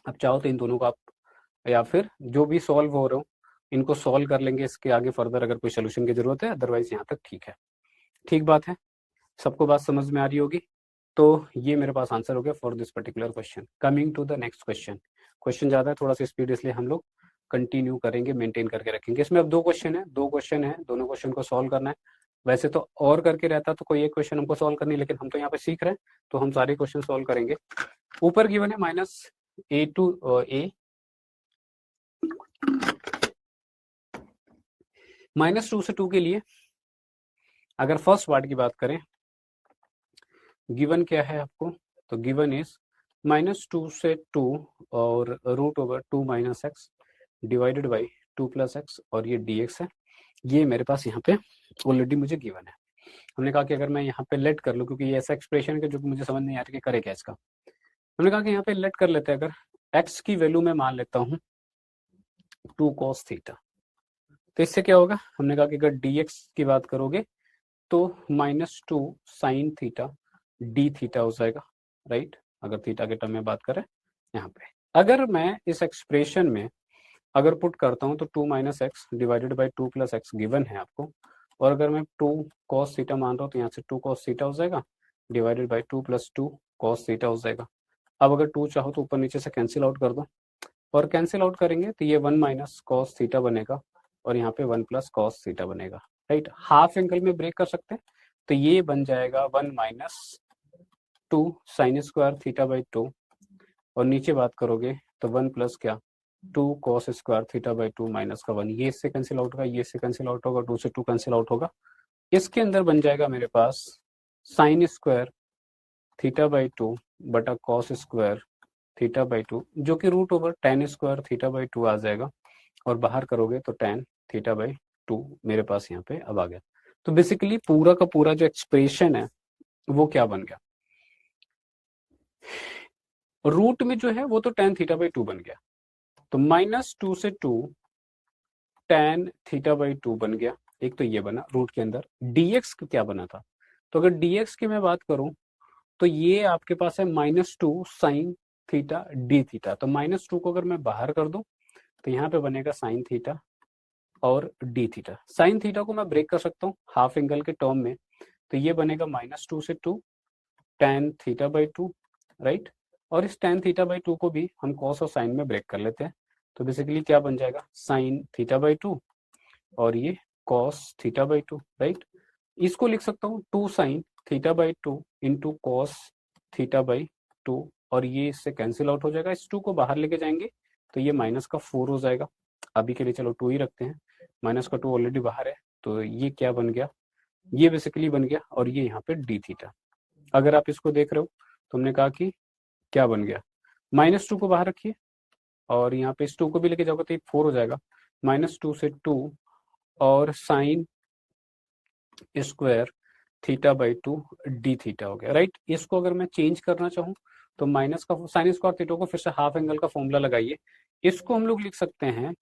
अब चाहो तो इन दोनों को आप, या फिर जो भी सॉल्व हो रहे हो इनको सॉल्व कर लेंगे, इसके आगे फर्दर अगर कोई सोल्यूशन की जरूरत है, अदरवाइज यहाँ तक ठीक है। ठीक बात है, सबको बात समझ में आ रही होगी, तो ये मेरे पास आंसर हो गया for this particular question. Coming to the next question, question ज्यादा है, थोड़ा सा स्पीड, इसलिए हम लोग कंटिन्यू करेंगे, मेंटेन करके रखेंगे। इसमें अब 2 क्वेश्चन है, दोनों क्वेश्चन को सॉल्व करना है। वैसे तो और करके रहता तो कोई एक क्वेश्चन हमको सॉल्व करनी, लेकिन हम तो यहाँ पे सीख रहे हैं, तो हम सारे क्वेश्चन सॉल्व करेंगे। ऊपर गिवन है -a to a, -2 से 2 के लिए अगर फर्स्ट पार्ट की बात करें, गिवन क्या है आपको, तो गिवन इज -2 से 2 और root over 2 - x divided by 2 + x, और ये dx है। ये मेरे पास यहाँ पे ऑलरेडी मुझे गिवन है। हमने कहा कि अगर मैं यहाँ पे लेट कर लूँ, क्योंकि ये ऐसा एक्सप्रेशन है जो मुझे समझ नहीं आ रही कि करे क्या इसका, हमने कहा कि यहाँ पे लेट कर लेते हैं, अगर x की वैल्यू मैं मान लेता हूँ 2 cos थीटा, तो इससे क्या होगा, हमने कहा कि अगर dx की बात करोगे तो -2 साइन थीटा डी थीटा हो जाएगा, राइट, अगर थीटा के टर्म में बात करें। यहाँ पे अगर मैं इस एक्सप्रेशन में अगर पुट करता हूँ तो 2 - x divided by 2 + x given है आपको, और अगर मैं 2 cos थीटा मान रहा हूँ तो यहाँ से 2 cos थीटा हो जाएगा डिवाइडेड बाई 2 + 2 cos थीटा हो जाएगा। अब अगर 2 चाहो तो ऊपर नीचे से कैंसिल आउट कर दो, और कैंसिल आउट करेंगे तो ये 1 - cos थीटा बनेगा, और यहाँ पे 1 + cos थीटा बनेगा, राइट। हाफ एंगल में ब्रेक कर सकते हैं, तो ये बन जाएगा 1 - 2 साइन स्क्वायर थीटा/2, और नीचे बात करोगे तो 1 प्लस क्या 2 cos स्क्वायर थीटा/2 माइनस का 1, ये इससे कैंसिल आउट होगा, ये इससे कैंसिल आउट होगा, 2 से 2 कैंसिल आउट होगा। इसके अंदर बन जाएगा मेरे पास साइन स्क्वायर थीटा/2 बटा cos स्क्वायर थीटा/2, जो कि रूट ओवर tan स्क्वायर थीटा/2 आ जाएगा, और बाहर करोगे तो tan थीटा/2 मेरे पास यहाँ पे अब आ गया। तो बेसिकली पूरा का पूरा जो एक्सप्रेशन है वो क्या बन गया, रूट में जो है वो तो tan थीटा/2 बन गया, तो -2 से 2 tan थीटा/2 बन गया। एक तो ये बना रूट के अंदर। dx क्या बना था, तो अगर dx की मैं बात करूं तो ये आपके पास है -2 साइन थीटा डी थीटा, तो -2 को अगर मैं बाहर कर दूं तो यहाँ पे बनेगा साइन थीटा और डी थीटा। साइन थीटा को मैं ब्रेक कर सकता हूँ हाफ एंगल के टर्म में, तो ये बनेगा -2 से 2 tan थीटा बाई 2, राइट। और इस tan थीटा बाई 2 को भी हम कॉस और साइन में ब्रेक कर लेते हैं, तो बेसिकली क्या बन जाएगा, साइन थीटा बाई 2 और ये कॉस थीटा बाई 2, राइट। इसको लिख सकता हूँ 2 sine theta by 2 into cos theta by 2, और ये इससे कैंसिल आउट हो जाएगा। इस 2 को बाहर लेके जाएंगे तो ये -4 हो जाएगा। अभी के लिए चलो 2 ही रखते हैं, -2 ऑलरेडी बाहर है, तो ये क्या बन गया, ये बेसिकली बन गया, और ये यहाँ पे डी थीटा। अगर आप इसको देख रहे हो तो हमने कहा कि क्या बन गया, -2 को बाहर रखिए और यहाँ पे इस 2 को भी लेके जाओगे तो ये 4 हो जाएगा, -2 से 2 और sine square theta by 2 D theta हो गया, राइट। इसको अगर मैं चेंज करना चाहूँ तो माइनस का साइन स्क्वायर थीटा को फिर से हाफ एंगल का फॉर्मूला लगाइए, इसको हम लोग लिख सकते हैं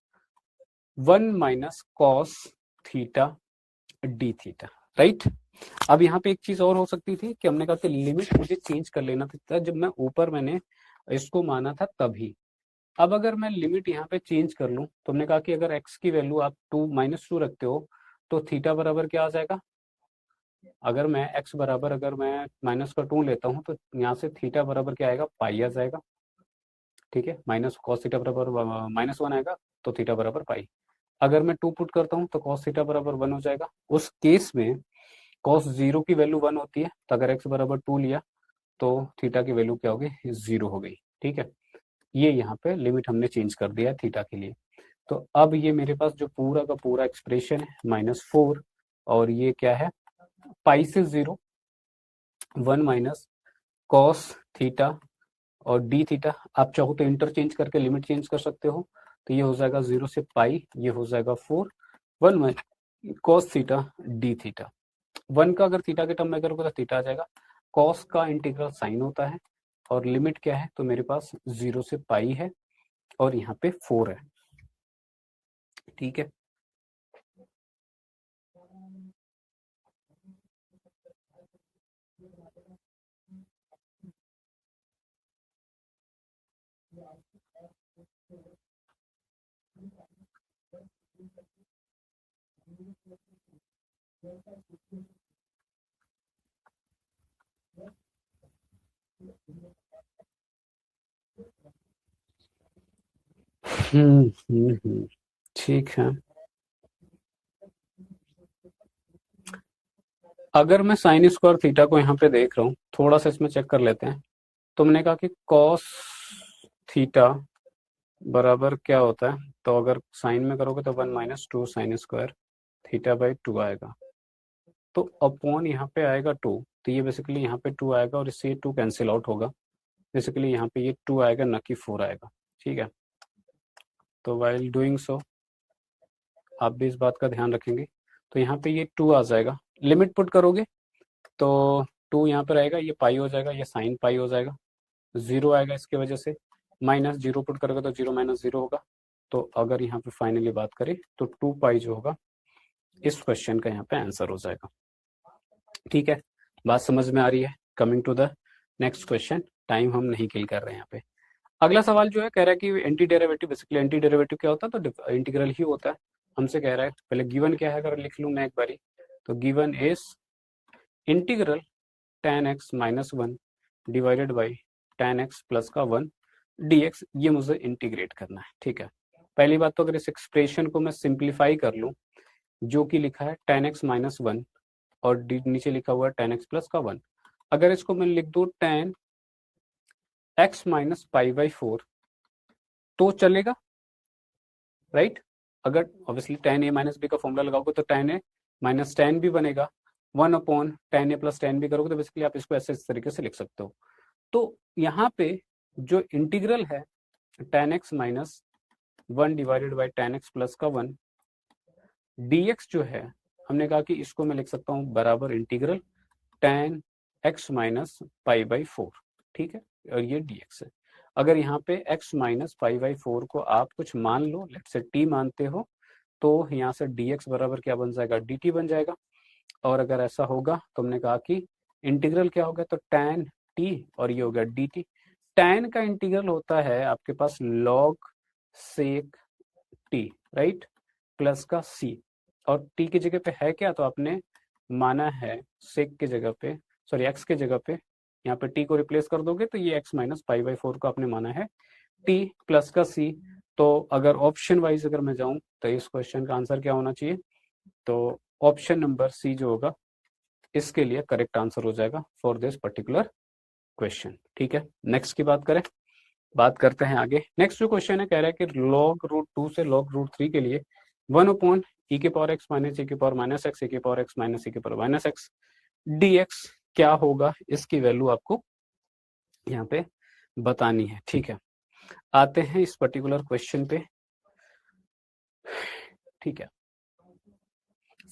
1 minus cos theta d theta, right. अब यहाँ पे एक चीज और हो सकती थी कि हमने कहा कि लिमिट मुझे चेंज कर लेना था जब मैं ऊपर मैंने इसको माना था तभी। अब अगर मैं लिमिट यहाँ पे चेंज कर लूं तो हमने कहा कि अगर x की वैल्यू आप -2 रखते हो तो थीटा बराबर क्या आ जाएगा, अगर मैं x बराबर अगर मैं -2 लेता हूँ तो यहाँ से थीटा बराबर क्या आएगा, पाई आ जाएगा, ठीक है। माइनस कॉस थीटा बराबर -1 आएगा तो थीटा बराबर पाई। अगर मैं 2 पुट करता हूँ तो कॉस थीटा बराबर 1 हो जाएगा। उस केस में कॉस 0 की वैल्यू 1 होती है, तो अगर x बराबर 2 लिया तो थीटा की वैल्यू क्या हो गई, 0 हो गई, ठीक है। ये यहाँ पे लिमिट हमने चेंज कर दिया है थीटा के लिए। तो अब ये मेरे पास जो पूरा का पूरा एक्सप्रेशन है -4 और ये क्या है, पाई से 0 1 माइनस कॉस थीटा और डी थीटा। आप चाहो तो इंटरचेंज करके लिमिट चेंज कर सकते हो, तो ये हो जाएगा 0 से पाई, ये हो जाएगा 4 1 minus cos theta d theta. 1 का अगर थीटा के टर्म में करोगे तो थीटा आ जाएगा, कॉस का इंटीग्रल साइन होता है और लिमिट क्या है, तो मेरे पास 0 से पाई है और यहाँ पे 4 है, ठीक है। ठीक है। अगर मैं साइन स्क्वायर थीटा को यहाँ पे देख रहा हूँ, थोड़ा सा इसमें चेक कर लेते हैं। तो हमने कहा कि कॉस थीटा बराबर क्या होता है, तो अगर साइन में करोगे तो 1 minus 2 sine square theta by 2 आएगा, तो अपॉन यहाँ पे आएगा 2, तो ये बेसिकली यहाँ पे 2 आएगा और इससे ये 2 कैंसिल आउट होगा, बेसिकली यहाँ पे ये 2 आएगा ना कि 4 आएगा, ठीक है। तो वाइल डूइंग सो आप भी इस बात का ध्यान रखेंगे, तो यहाँ पे ये 2 आ जाएगा, लिमिट पुट करोगे तो 2 यहाँ पर आएगा, ये पाई हो जाएगा, ये साइन पाई हो जाएगा, 0 आएगा इसके वजह से, माइनस 0 पुट करोगे तो 0 माइनस 0 होगा। तो अगर यहाँ पे फाइनली बात करें तो 2 पाई जो होगा इस क्वेश्चन का यहाँ पे आंसर हो जाएगा, ठीक है। बात समझ में आ रही है। Coming to the next question, time हम नहीं किल कर रहे हैं यहाँ पे। अगला सवाल जो है कह रहा है कि anti derivative, basically anti derivative क्या होता है, तो इंटीग्रल ही होता है। हमसे कह रहा है पहले गिवन क्या है, अगर लिख लूँ मैं एक बारी, तो given is integral tan x minus 1 divided by tan x plus का 1 dx, ये मुझे इंटीग्रेट करना है, ठीक है। पहली बात तो अगर इस एक्सप्रेशन को मैं सिंप्लीफाई कर लूँ, जो कि लिखा है tan x माइनस 1 और नीचे लिखा हुआ है tan x प्लस का 1, अगर इसको मैं लिख दूँ tan x minus pi by 4 तो चलेगा, राइट। अगर obviously tan a minus b का फॉर्मूला लगाओगे तो tan a minus tan b बनेगा, 1 upon tan a plus tan b करोगे तो बेसिकली आप इसको ऐसे इस तरीके से लिख सकते हो। तो यहाँ पे जो इंटीग्रल है tan x minus 1 divided by tan x plus का 1 dx जो है, हमने कहा कि इसको मैं लिख सकता हूँ बराबर integral tan x minus pi by 4, ठीक है, और ये dx है। अगर यहाँ पे x माइनस पाई बाई 4 को आप कुछ मान लो, लेट्स से t मानते हो, तो यहाँ से dx बराबर क्या बन जाएगा, dt बन जाएगा। और अगर ऐसा होगा तो हमने कहा कि इंटीग्रल क्या होगा, तो tan t और ये होगा dt। tan का इंटीग्रल होता है आपके पास log sec T, right, plus का सी, और टी की जगह पे है क्या, तो आपने माना है सेक के जगह पे, सॉरी एक्स के जगह पे यहाँ पे टी को रिप्लेस कर दोगे तो ये एक्स माइनस पाई बाई 4 को आपने माना है टी प्लस का सी। तो अगर ऑप्शन वाइज अगर मैं जाऊं तो इस क्वेश्चन का आंसर क्या होना चाहिए, तो ऑप्शन नंबर सी जो होगा इसके लिए करेक्ट आंसर हो जाएगा फॉर दिस पर्टिकुलर क्वेश्चन। ठीक है, नेक्स्ट की बात करते हैं आगे। नेक्स्ट जो क्वेश्चन है कह रहा है कि लॉग रूट 2 से लॉग रूट 3 के लिए 1 ई के पावर एक्स माइनस ई के पावर माइनस एक्स ई के पावर एक्स माइनस ई के power minus x d x क्या होगा, इसकी वैल्यू आपको यहाँ पे बतानी है। ठीक है, आते हैं इस पर्टिकुलर क्वेश्चन पे। ठीक है,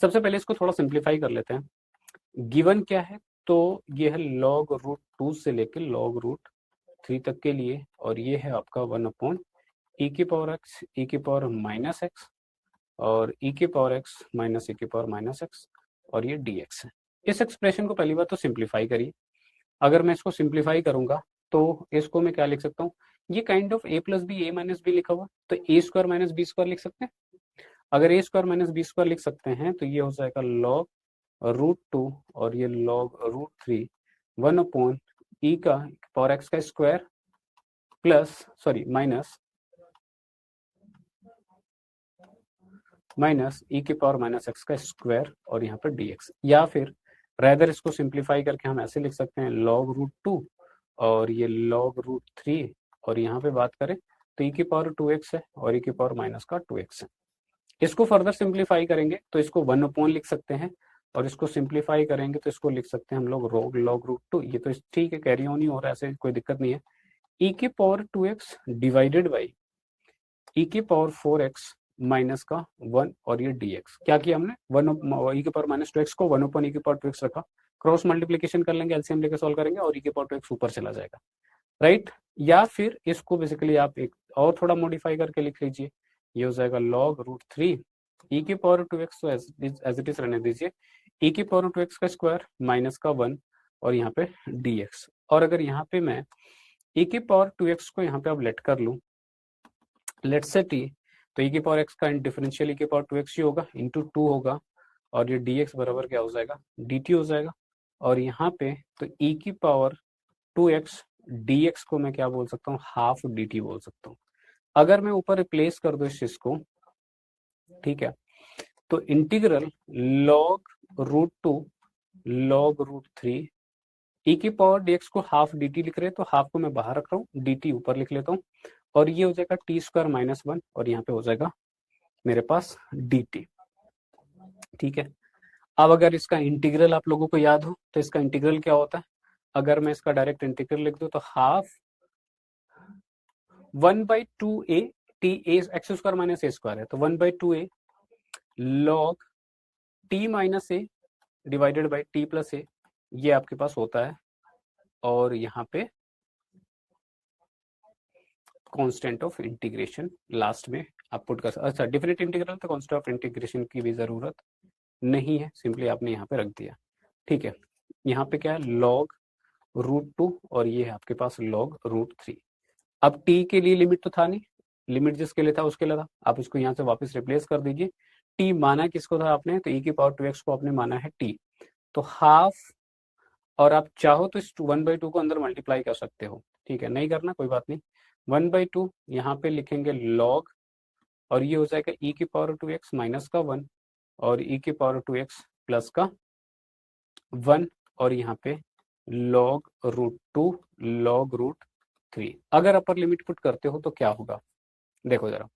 सबसे पहले इसको थोड़ा सिंप्लीफाई कर लेते हैं। गिवन क्या है, तो ये है लॉग रूट 2 से लेकर लॉग रूट 3 तक के लिए, और ये है आपका 1 ई की पावर एक्स ई की पावर माइनस एक्स और ई की पावर एक्स माइनस ई की पावर माइनस एक्स, और ये डी एक्स है। इस एक्सप्रेशन को पहली बार तो सिंप्लीफाई करिए। अगर मैं इसको सिंप्लीफाई करूंगा तो इसको मैं क्या लिख सकता हूँ, ये kind of a plus b a minus b लिखा हुआ, तो a square minus b square लिख सकते हैं। अगर a square minus b square लिख सकते हैं तो ये हो जाएगा लॉग रूट 2 और ये लॉग रूट 3 1 ई का पावर एक्स का स्क्वायर प्लस सॉरी माइनस ई की पावर माइनस एक्स का स्क्वायर और यहाँ पर डी एक्स, या फिर रेदर इसको सिंप्लीफाई करके हम ऐसे लिख सकते हैं लॉग रूट 2 और ये लॉग रूट 3, और यहाँ पे बात करें तो ई की पावर 2x है और ई की पावर माइनस का 2x है। इसको फर्दर सिंप्लीफाई करेंगे तो इसको 1 लिख सकते हैं, और इसको सिंप्लीफाई करेंगे तो इसको लिख सकते हैं हम लोग लॉग रूट 2, ये तो ठीक है, कैरी ऑन ही हो रहा है, ऐसे कोई दिक्कत नहीं है। ई की power 2x divided by E की पावर 4x माइनस का 1 और ये dx, क्या किया हमने 1 ई की पावर माइनस 2x को 1 ई की पावर 2x रखा, क्रॉस मल्टीप्लीकेशन कर लेंगे, एलसीएम लेके सॉल्व करेंगे और ई की पावर 2x ऊपर चला जाएगा, राइट। या फिर इसको बेसिकली आप एक और थोड़ा मॉडिफाई करके लिख लीजिए, ये हो जाएगा लॉग रूट 3 ई की पावर 2x, तो एज इट इज रहने दीजिए, ई की पावर 2x का स्क्वायर माइनस का 1 और यहाँ पे dx। और अगर यहाँ पे मैं ई की पावर 2x को यहाँ पे अब लेट कर लूं, लेट से टी, तो ई की पावर एक्स का डिफरेंशियल ई की पावर 2x ही होगा इंटू 2 होगा, और ये dx बराबर क्या हो जाएगा dt हो जाएगा। और यहाँ पे तो ई की पावर 2x dx को मैं क्या बोल सकता हूँ, हाफ dt बोल सकता हूँ। अगर मैं ऊपर रिप्लेस कर दूं इस चीज को, ठीक है, तो integral log root 2 log root 3 e की पावर dx को हाफ dt लिख रहे हैं, तो हाफ को मैं बाहर रख रहा हूँ, dt ऊपर लिख लेता हूँ, और ये हो जाएगा टी स्क्वायर माइनस 1 और यहाँ पे हो जाएगा मेरे पास dt। ठीक है, अब अगर इसका इंटीग्रल आप लोगों को याद हो तो इसका इंटीग्रल क्या होता है, अगर मैं इसका डायरेक्ट इंटीग्रल लिख दूं तो half 1/2a t a x square minus a square है, तो 1/2a log t minus a divided by t plus a, ये आपके पास होता है, और यहाँ पे कांस्टेंट ऑफ इंटीग्रेशन लास्ट में आप पुट कर, अच्छा डिफरेंट इंटीग्रल तो कांस्टेंट ऑफ इंटीग्रेशन की भी जरूरत नहीं है, सिंपली आपने यहाँ पे रख दिया। ठीक है, यहाँ पे क्या है लॉग रूट 2 और ये है आपके पास लॉग रूट 3। अब टी के लिए लिमिट तो था नहीं, लिमिट जिसके लिए था उसके लिए था, आप इसको यहाँ से वापस रिप्लेस कर दीजिए। टी माना किसको था आपने, तो ई की पावर 2x को आपने माना है टी, तो हाफ, और आप चाहो तो इस 1/2 को अंदर मल्टीप्लाई कर सकते हो, ठीक है, नहीं करना कोई बात नहीं, 1/2 यहाँ पे लिखेंगे लॉग, और ये हो जाएगा ई की पावर 2x माइनस का 1 और ई की पावर 2x प्लस का 1, और यहाँ पे लॉग रूट 2 लॉग रूट 3। अगर अपर लिमिट पुट करते हो तो क्या होगा, देखो जरा,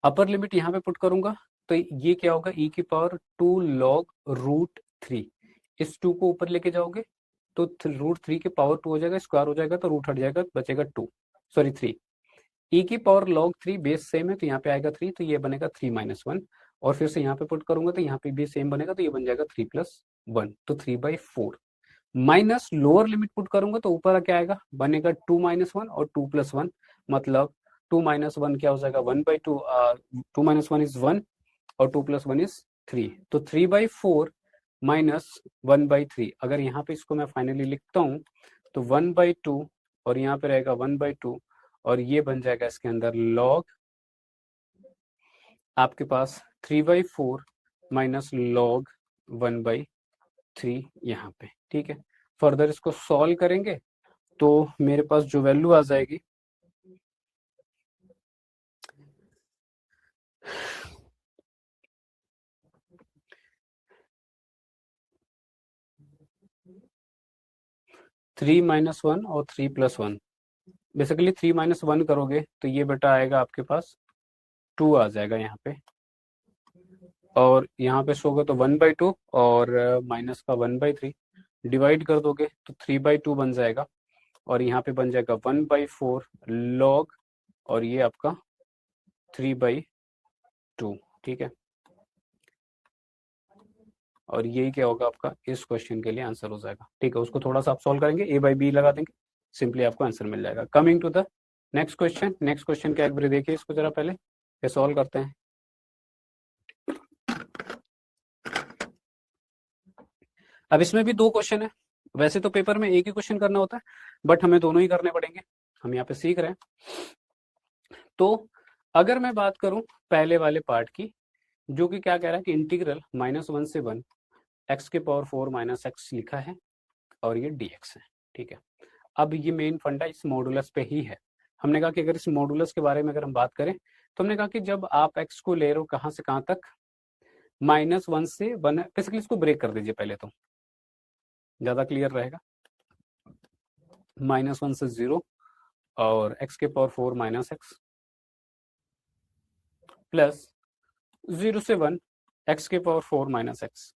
अपर लिमिट यहाँ पे पुट करूंगा तो ये क्या होगा, ई की पावर 2 लॉग रूट 3, इस 2 को ऊपर लेके जाओगे तो रूट 3 के पावर 2 हो जाएगा, स्क्वायर हो जाएगा तो रूट हट जाएगा, बचेगा 2 सॉरी 3, ई की पावर लॉग 3 बेस सेम है तो यहाँ पे आएगा 3, तो ये बनेगा 3 माइनस 1, और फिर से यहाँ पे पुट करूंगा तो यहाँ पे भी सेम बनेगा, तो ये बन जाएगा 3 प्लस 1, तो 3/4 माइनस लोअर लिमिट पुट करूंगा तो ऊपर क्या आएगा, बनेगा 2 माइनस 1 और 2 प्लस 1, मतलब 2 माइनस 1 क्या हो जाएगा 1/2, 2 माइनस 1 इज 1 और 2 प्लस 1 इज 3, तो 3/4 माइनस 1/3। अगर यहाँ पे इसको मैं फाइनली लिखता हूँ तो 1/2 और यहाँ पे रहेगा 1/2, और ये बन जाएगा इसके अंदर लॉग आपके पास 3/4 माइनस लॉग 1/3 यहाँ पे, ठीक है। फर्दर इसको सॉल्व करेंगे तो मेरे पास जो वैल्यू आ जाएगी 3 - 1 और 3+1, बेसिकली 3 - 1 करोगे तो ये बेटा आएगा आपके पास 2 आ जाएगा यहाँ पे, और यहाँ पे शो होगा तो 1/2 और माइनस का 1/3 डिवाइड कर दोगे तो 3/2 बन जाएगा, और यहाँ पे बन जाएगा 1/4 लॉग, और ये आपका 3/2, ठीक है। और यही क्या होगा आपका इस क्वेश्चन के लिए आंसर हो जाएगा, ठीक है। उसको थोड़ा सा आप सॉल्व करेंगे, a/b लगा देंगे, सिंपली आपको आंसर मिल जाएगा। Coming to the next question, next question क्या, एक बार देखिए इसको जरा, पहले ये सॉल्व करते हैं। अब इसमें भी 2 क्वेश्चन है, वैसे तो पेपर में एक ही क्वेश्चन करना होता है, बट हमें दोनों ही करने पड़ेंगे, हम यहाँ पे सीख रहे हैं। तो अगर मैं बात करूं पहले वाले पार्ट की, जो कि क्या कह रहा है कि इंटीग्रल -1 से 1 x⁴ - x लिखा है, और ये dx है, ठीक है। अब ये मेन फंडा इस मॉडुलस पे ही है। हमने कहा कि अगर इस मॉडुलस के बारे में अगर हम बात करें तो हमने कहा कि जब आप x को ले रहे हो कहाँ से कहाँ तक, -1 से 1, बेसिकली इसको ब्रेक कर दीजिए पहले तो ज्यादा क्लियर रहेगा। -1 से 0 और x⁴ - x प्लस 0 से 1 x⁴ - x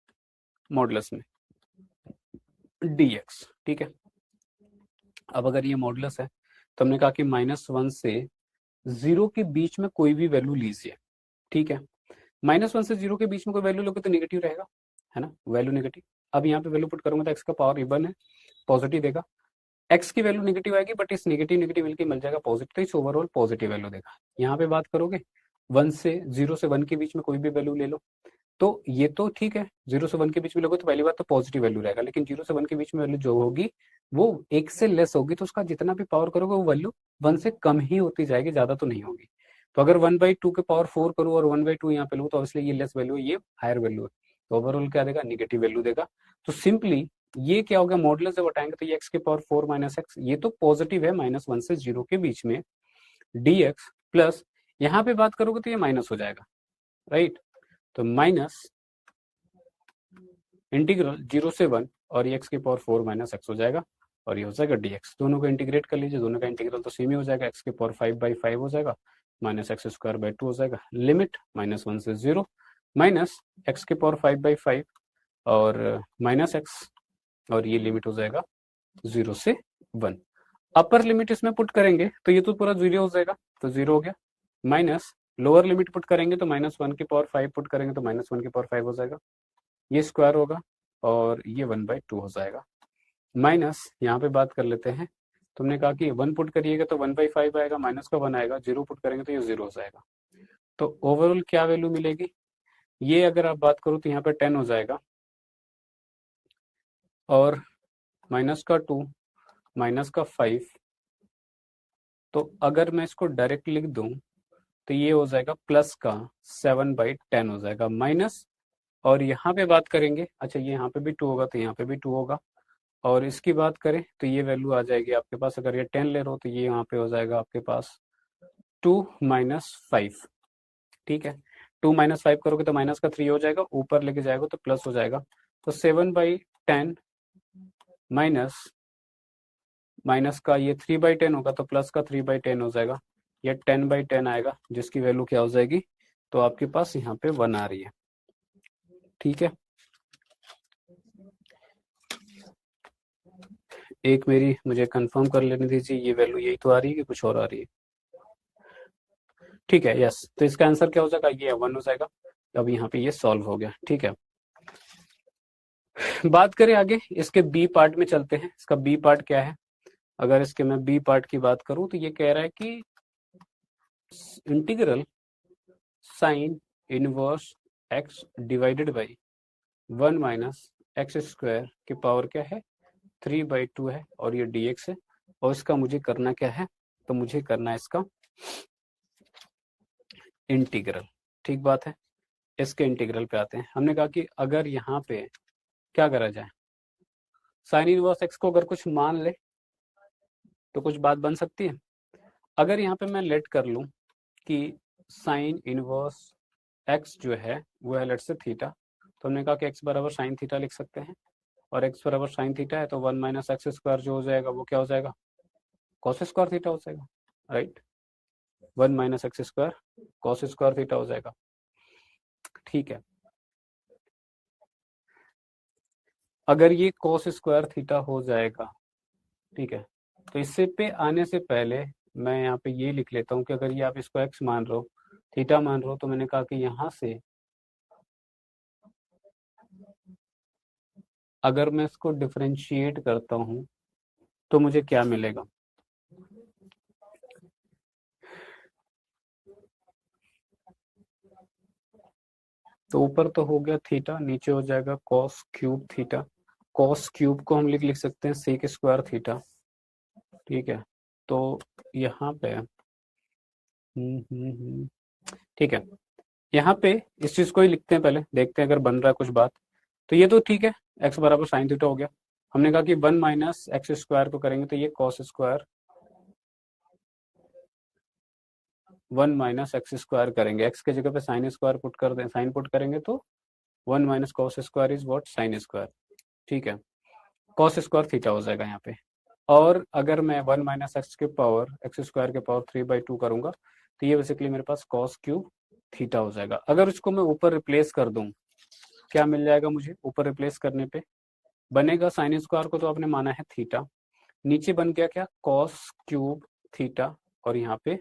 मॉडुलस में dx, ठीक है। अब अगर ये मॉडुलस है तो हमने कहा कि -1 से 0 के बीच में कोई भी वैल्यू लीजिए, ठीक है। -1 से 0 के बीच में कोई वैल्यू लोगे तो नेगेटिव रहेगा, है ना, वैल्यू नेगेटिव। अब यहाँ पे वैल्यू पुट करूंगा तो x का पावर इवन है, पॉजिटिव देगा। x की वैल्यू नेगेटिव आएगी, बट इस नेगेटिव नेगेटिव मिलकर मिल जाएगा पॉजिटिव, तो इस ओवरऑल पॉजिटिव वैल्यू देगा। यहाँ पे बात करोगे 0 से 1 के बीच में कोई भी वैल्यू ले लो, तो ये तो ठीक है, 0 से 1 के बीच में लोगे तो पहली बात तो पॉजिटिव वैल्यू रहेगा, लेकिन 0 से 1 के बीच में वैल्यू जो होगी वो 1 से लेस होगी, तो उसका जितना भी पावर करोगे वो वैल्यू 1 से कम ही होती जाएगी, ज्यादा तो नहीं होगी। तो अगर 1/2 के पावर 4 करूँ और 1/2 यहाँ पे लूँ तो ऑब्वियसली ये लेस वैल्यू है, ये हायर वैल्यू है, तो ओवरऑल क्या देगा, निगेटिव वैल्यू देगा। तो सिंपली ये क्या होगा, मॉडुलस जब हटाएंगे तो ये x⁴ - x, ये तो पॉजिटिव है -1 से 0 के बीच में, dx प्लस यहाँ पे बात करोगे तो ये माइनस हो जाएगा, राइट। तो माइनस इंटीग्रल 0 से 1 और ये x⁴ - x हो जाएगा, और ये हो जाएगा dx। दोनों को इंटीग्रेट कर लीजिए, दोनों का इंटीग्रल तो सेम ही हो जाएगा, x⁴5/5 हो जाएगा, -x² 2 हो जाएगा। लिमिट -1 से 0 माइनस x⁴5/5 और -x, और ये लिमिट हो जाएगा 0 से 1। अपर लिमिट इसमें पुट करेंगे तो ये तो पूरा 0 हो जाएगा, तो 0 हो गया, माइनस लोअर लिमिट पुट करेंगे तो -1⁵ पुट करेंगे तो -1⁵5 हो जाएगा, ये स्क्वायर होगा, और ये 1/2 हो जाएगा। माइनस यहाँ पे बात कर लेते हैं, तुमने कहा कि 1 पुट करिएगा तो 1/5 आएगा, माइनस का 1 आएगा, 0 पुट करेंगे तो ये 0 हो जाएगा। तो ओवरऑल क्या वैल्यू मिलेगी, ये अगर आप बात करो तो यहाँ पे 10 हो जाएगा, और माइनस का 2 माइनस का 5, तो अगर मैं इसको डायरेक्ट लिख दूं तो ये हो जाएगा प्लस का 7/10 हो जाएगा, माइनस, और यहाँ पे बात करेंगे, अच्छा ये यहाँ पे भी 2 होगा तो यहाँ पे भी 2 होगा, और इसकी बात करें तो ये वैल्यू आ जाएगी आपके पास, अगर ये 10 ले रहे हो तो ये यहाँ पे हो जाएगा आपके पास 2 - 5, ठीक है। 2 - 5 करोगे तो माइनस का 3 हो जाएगा, ऊपर लेके जाएगा तो प्लस हो जाएगा, तो 7/10 माइनस माइनस का ये 3/10 होगा तो प्लस का 3/10 हो जाएगा, ये 10/10 आएगा, जिसकी वैल्यू क्या हो जाएगी, तो आपके पास यहाँ पे 1 आ रही है, ठीक है। एक मेरी मुझे कंफर्म कर लेने दीजिए, ये वैल्यू यही तो आ रही है कि कुछ और आ रही है, ठीक है, यस। तो इसका आंसर क्या हो जाएगा, ये 1 हो जाएगा। अब यहाँ पे ये सॉल्व हो गया, ठीक है। बात करें आगे, इसके बी पार्ट में चलते हैं। इसका बी पार्ट क्या है, अगर इसके मैं बी पार्ट की बात करूं तो ये कह रहा है कि integral sine inverse x divided by 1 - x² की पावर क्या है, 3/2 है, और ये dx है, और इसका मुझे करना क्या है, तो मुझे करना है इसका इंटीग्रल, ठीक बात है। इसके इंटीग्रल पे आते हैं। हमने कहा कि अगर यहाँ पे क्या करा जाए, साइन इनवर्स एक्स को अगर कुछ मान ले तो कुछ बात बन सकती है। अगर यहाँ पे मैं लेट कर लूँ कि साइन इनवर्स एक्स जो है वो है लेट से थीटा, तो हमने कहा कि एक्स बराबर साइन थीटा लिख सकते हैं, और एक्स बराबर साइन थीटा है तो 1 माइनस एक्स स्क्वायर जो हो जाएगा वो क्या हो जाएगा, कॉस स्क्वायर थीटा हो जाएगा, right. 1 minus x square cos square theta हो जाएगा। ठीक है, अगर ये कॉस स्क्वायर थीटा हो जाएगा, ठीक है, तो इससे पे आने से पहले मैं यहाँ पे ये लिख लेता हूँ कि अगर ये आप इसको एक्स मान रहे हो, थीटा मान रहे हो, तो मैंने कहा कि यहाँ से अगर मैं इसको डिफरेंशिएट करता हूँ तो मुझे क्या मिलेगा, तो ऊपर तो हो गया थीटा, नीचे हो जाएगा cos cube theta. Cos cube को हम लिख सकते हैं सेक स्क्वायर थीटा। ठीक है, तो यहाँ पे ठीक है, यहाँ पे इस चीज को ही लिखते हैं, पहले देखते हैं अगर बन रहा है कुछ बात। तो ये तो ठीक है, एक्स बराबर साइन थीटा हो गया। हमने कहा कि 1 माइनस एक्स स्क्वायर को करेंगे तो ये cos square 1 minus x square करेंगे, एक्स के जगह पे साइन स्क्वायर पुट कर दें, साइन पुट करेंगे तो 1 minus cos square is what, sine square. ठीक है, कॉस स्क्वायर थीटा हो जाएगा यहाँ पे। और अगर मैं 1 माइनस एक्स के पावर एक्स स्क्वायर के पावर 3/2 करूंगा तो ये बेसिकली मेरे पास कॉस क्यूब थीटा हो जाएगा। अगर इसको मैं ऊपर रिप्लेस कर दूं, क्या मिल जाएगा मुझे, ऊपर रिप्लेस करने पे बनेगा साइन स्क्वायर को तो आपने माना है थीटा, नीचे बन गया क्या, कॉस क्यूब थीटा, और यहाँ पे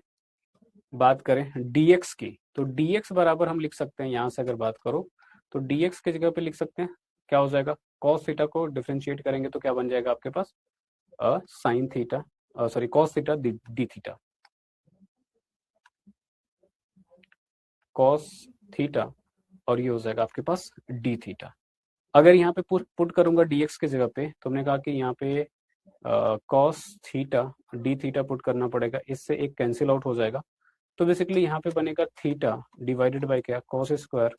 बात करें dx की, तो dx बराबर हम लिख सकते हैं, यहाँ से अगर बात करो तो dx की जगह पे लिख सकते हैं, क्या हो जाएगा, कॉस थीटा को डिफरेंशिएट करेंगे तो क्या बन जाएगा आपके पास, sine theta, sorry cos theta d theta, cos theta, और ये हो जाएगा आपके पास डी थीटा। अगर यहाँ पे पुट करूंगा dx की जगह पे, तो हमने कहा कि यहाँ पे cos theta d theta put करना पड़ेगा, इससे एक कैंसिल आउट हो जाएगा। तो बेसिकली यहाँ पे बनेगा थीटा डिवाइडेड बाय क्या, cos square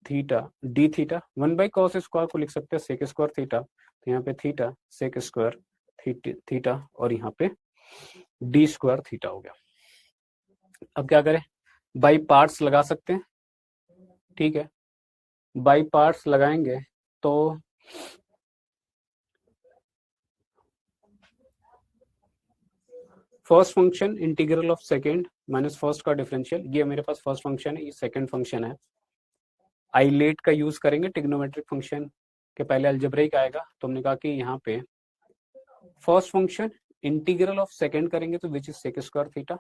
theta d theta, 1 by cos square को लिख सकते हैं सेक स्क्वायर थीटा, तो यहाँ पे थीटा सेक स्क्वायर थीटा, और यहाँ पे डी स्क्वायर थीटा हो गया। अब क्या करें, बाई पार्ट्स लगा सकते हैं। ठीक है, बाई पार्ट्स लगाएंगे तो first function integral of second minus first का डिफरेंशियल, ये मेरे पास फर्स्ट फंक्शन है, ये सेकेंड फंक्शन है। आइलेट का यूज करेंगे, ट्रिग्नोमेट्रिक फंक्शन के पहले अलजेब्रिक आएगा, तो हमने कहा कि यहाँ पे first function integral of second करेंगे तो which is sec square theta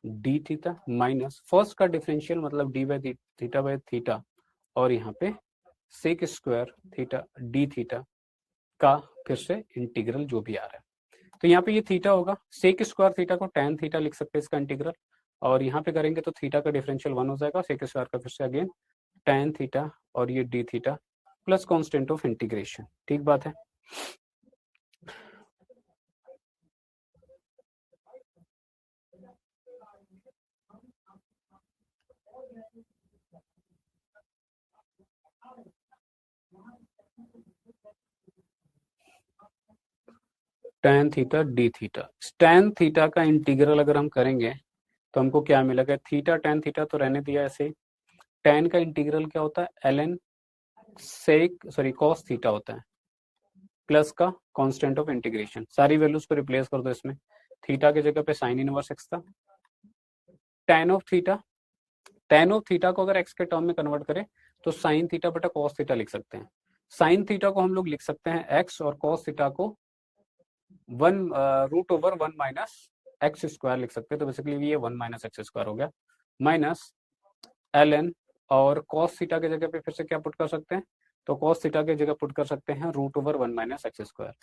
d theta minus first का डिफरेंशियल मतलब d by theta by theta, और यहाँ पे sec square theta d theta का फिर से इंटीग्रल जो भी आ रहा है। तो यहाँ पे ये थीटा होगा, सेक स्क्वायर थीटा को tan थीटा लिख सकते हैं इसका इंटीग्रल, और यहाँ पे करेंगे तो थीटा का डिफरेंशियल 1 हो जाएगा, सेक स्क्वायर का फिर से अगेन tan थीटा, और ये D theta plus constant of integration. ठीक बात है। tan theta d theta, tan theta का इंटीग्रल अगर हम करेंगे तो हमको क्या मिलेगा, थीटा tan थीटा तो रहने दिया ऐसे, tan का इंटीग्रल क्या होता है, ln सेक सॉरी कॉस थीटा होता है, प्लस का कांस्टेंट ऑफ इंटीग्रेशन, सारी वैल्यूज को रिप्लेस कर दो इसमें, थीटा की जगह पे साइन इनवर्स एक्स था, tan of theta, tan of theta को अगर एक्स के टर्म में कन्वर्ट करें तो साइन थीटा बटा कॉस थीटा लिख सकते हैं। साइन थीटा को हम लोग लिख सकते हैं एक्स, और कॉस थीटा को 1 माइनस एक्स स्क्वायर लिख सकते हैं, तो बेसिकली ये 1 माइनस एक्स स्क्वायर हो गया, माइनस ln, और कॉस थीटा की जगह पे फिर से क्या पुट कर सकते हैं, तो कॉस थीटा की जगह पुट कर सकते हैं √1 minus x square,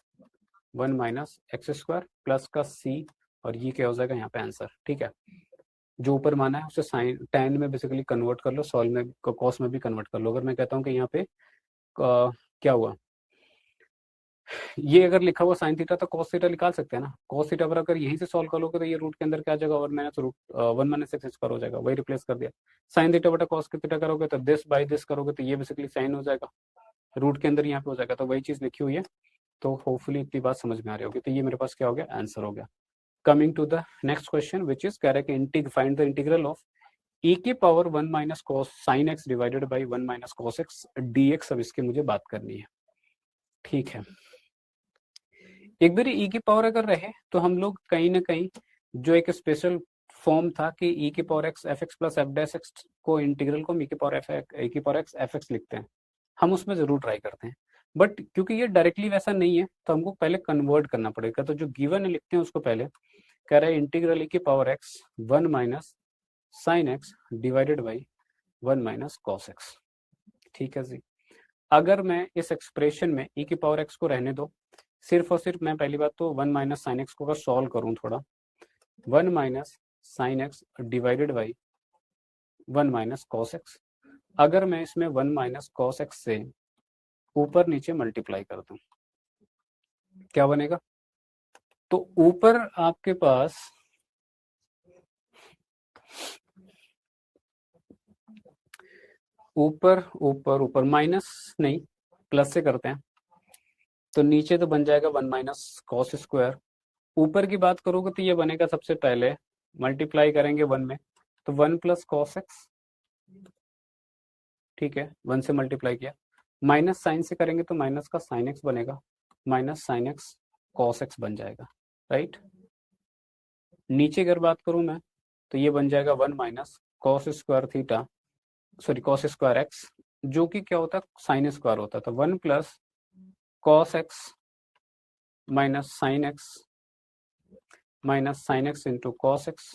1 minus x square plus का सी, और ये क्या हो जाएगा यहाँ पे आंसर। ठीक है, जो ऊपर माना है उसे साइन tan में बेसिकली कन्वर्ट कर लो, सॉल्व में कॉस में भी कन्वर्ट कर लो। अगर मैं कहता हूँ कि यहाँ पे क्या हुआ, ये अगर लिखा हुआ साइन थीटा तो कॉस थीटा निकाल सकते हैं ना। कॉस थीटा पर अगर यहीं से सॉल्व कर लोगे तो ये रूट के अंदर क्या आ जाएगा, 1 - x² हो जाएगा, वही रिप्लेस कर दिया। साइन थीटा बटा कॉस थीटा करोगे तो दिस बाई दिस करोगे तो ये बेसिकली साइन हो जाएगा, रूट के अंदर यहाँ पे हो जाएगा, तो वही चीज लिखी हुई है। तो होपफुली इतनी बात समझ में आ रही होगी। तो ये मेरे पास क्या हो गया, आंसर हो गया। Coming to the next question which is कह रहा है कि find the integral of e की power 1 - cos sin x divided by 1 - cos x dx। अब इसकी मुझे बात करनी है, ठीक है। एक बार e की पावर अगर रहे तो हम लोग कहीं ना कहीं जो एक स्पेशल फॉर्म था कि e की power x F x plus F dash x को इंटीग्रल को e की पावर x एफ एक्स लिखते हैं, हम उसमें जरूर ट्राई करते हैं। बट क्योंकि ये डायरेक्टली वैसा नहीं है तो हमको पहले कन्वर्ट करना पड़ेगा। तो जो गिवन है लिखते हैं उसको पहले। कह रहा है इंटीग्रल e की power x 1 - sin x divided by 1 - cos x। ठीक है जी। अगर मैं इस एक्सप्रेशन में e की पावर x को रहने दो, सिर्फ और सिर्फ मैं पहली बात तो 1 - sin x को अगर सॉल्व करूं थोड़ा, 1 - sin x divided by 1 - cos x। अगर मैं इसमें 1 - cos x से ऊपर नीचे मल्टीप्लाई कर दूं, क्या बनेगा? तो ऊपर आपके पास ऊपर ऊपर ऊपर माइनस नहीं, प्लस से करते हैं, तो नीचे तो बन जाएगा 1 - cos²। ऊपर की बात करोगे तो ये बनेगा, सबसे पहले मल्टीप्लाई करेंगे 1 में, तो 1 + cos x, ठीक है, 1 से मल्टीप्लाई किया। माइनस साइन से करेंगे तो माइनस का साइन x बनेगा, -sin x cos x बन जाएगा, राइट। नीचे अगर बात करूं मैं तो ये बन जाएगा 1 - cos² सॉरी cos²x, जो कि क्या होता है, sin² होता है। तो 1 + cos x -sin x into cos x।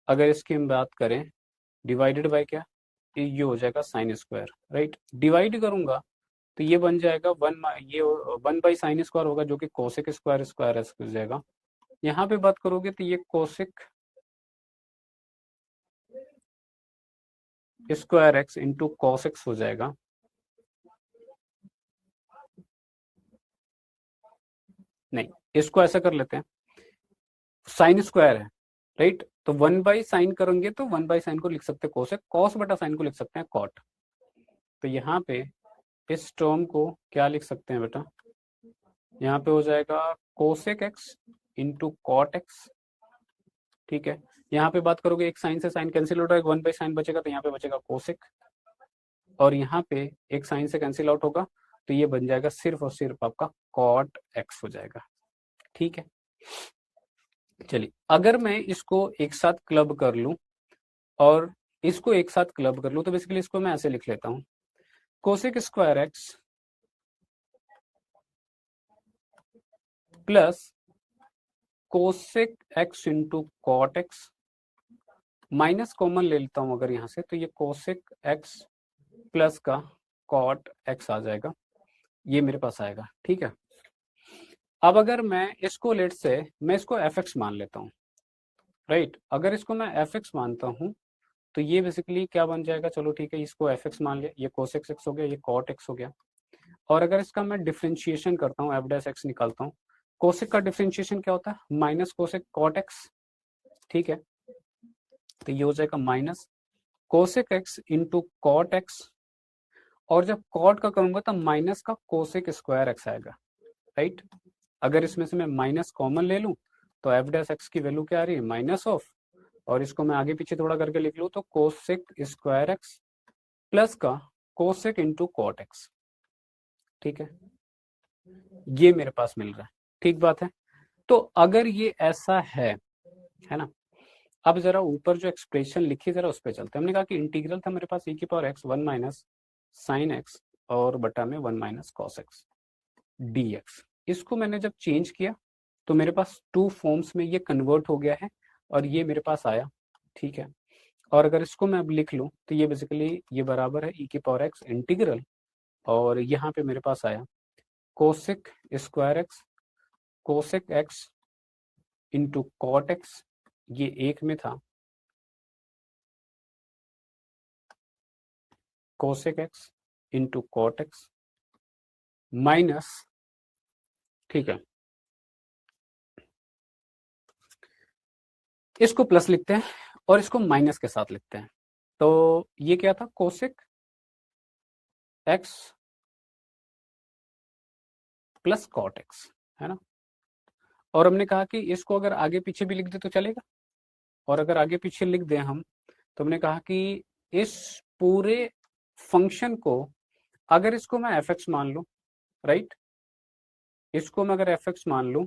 अगर इसकी हम बात करें डिवाइडेड बाय क्या, ये हो जाएगा sin², राइट। डिवाइड करूंगा तो ये बन जाएगा 1/sin² होगा, जो कि cosec² हो जाएगा। यहाँ पे बात करोगे तो ये cosec² इंटू cos x हो जाएगा। नहीं, इसको ऐसा कर लेते हैं, sin² है, राइट। तो 1/sin करेंगे तो 1/sin को लिख सकते हैं cosec, cos बटा sin को लिख सकते हैं cot। तो यहाँ पे इस टर्म को क्या लिख सकते हैं बेटा, यहाँ पे हो जाएगा cosec x into cot x, ठीक है। यहाँ पे बात करोगे एक साइन से साइन कैंसिल हो जाएगा, 1/sin बचेगा, तो यहाँ पे बचेगा cosec, और यहाँ पे एक साइन से कैंसिल आउट होगा तो ये बन जाएगा सिर्फ और सिर्फ आपका cot x हो जाएगा, ठीक है। चलिए, अगर मैं इसको एक साथ क्लब कर लूं और इसको एक साथ क्लब कर लूं तो बेसिकली इसको मैं ऐसे लिख लेता हूं, cosec² x plus cosec x into cot x, minus common ले लेता हूं अगर यहां से, तो ये cosec x प्लस का cot x आ जाएगा, ये मेरे पास आएगा, ठीक है। अब अगर मैं इसको लेट से मैं इसको fx मान लेता हूं, राइट। अगर इसको मैं fx मानता हूं तो ये बेसिकली क्या बन जाएगा, चलो ठीक है, इसको fx मान लिया, ये cosec x हो गया, ये cot x हो गया। और अगर इसका मैं डिफ्रेंशिएशन करता हूँ, f' निकालता हूँ, कोसेक का डिफ्रेंशिएशन क्या होता है, माइनस कोसेक कॉट एक्स, ठीक है। तो ये हो जाएगा minus cosec x into cot x, और जब कॉट का करूंगा तो माइनस का कोसेक² एक्स आएगा, राइट। अगर इसमें से मैं माइनस कॉमन ले लूं तो f' की वैल्यू क्या आ रही है, माइनस ऑफ, और इसको मैं आगे पीछे थोड़ा करके लिख लूं तो कोसेक² एक्स प्लस का कोसेक इंटू कॉट एक्स, ठीक है। ये मेरे पास मिल रहा है, ठीक बात है। तो अगर ये ऐसा है ना, अब जरा ऊपर जो एक्सप्रेशन लिखी जरा उस पर चलते हैं। हमने कहा कि इंटीग्रल था मेरे पास e की पावर x 1 - sin x और बटा में 1 - cos x dx। इसको मैंने जब चेंज किया तो मेरे पास टू फॉर्म्स में ये कन्वर्ट हो गया है और ये मेरे पास आया, ठीक है। और अगर इसको मैं अब लिख लूं तो ये बेसिकली ये बराबर है e की पावर x इंटीग्रल, और यहाँ पे मेरे पास आया cosec² x cosec x into cot x, ये एक में था cosec x into cot x minus, ठीक है, इसको प्लस लिखते हैं और इसको माइनस के साथ लिखते हैं। तो ये क्या था, cosec x plus cot x, है ना। और हमने कहा कि इसको अगर आगे पीछे भी लिख दे तो चलेगा, और अगर आगे पीछे लिख दें हम, तो हमने कहा कि इस पूरे फंक्शन को अगर इसको मैं एफ एक्स मान लूं, राइट, इसको मैं अगर एफ एक्स मान लूं,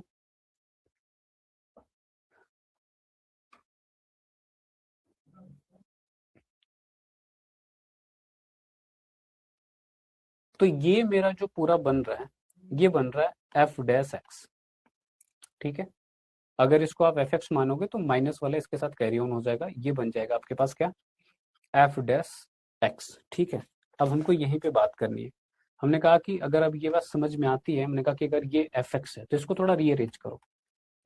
तो ये मेरा जो पूरा बन रहा है, ये बन रहा है एफ डैश एक्स, ठीक है। अगर इसको आप एफ एक्स मानोगे तो माइनस वाला इसके साथ कैरी ऑन हो जाएगा, ये बन जाएगा आपके पास क्या, एफ डैश एक्स, ठीक है। अब हमको यहीं पे बात करनी है। हमने कहा कि अगर अब ये बात समझ में आती है, हमने कहा कि अगर ये एफ एक्स है तो इसको थोड़ा रीअरेंज करो।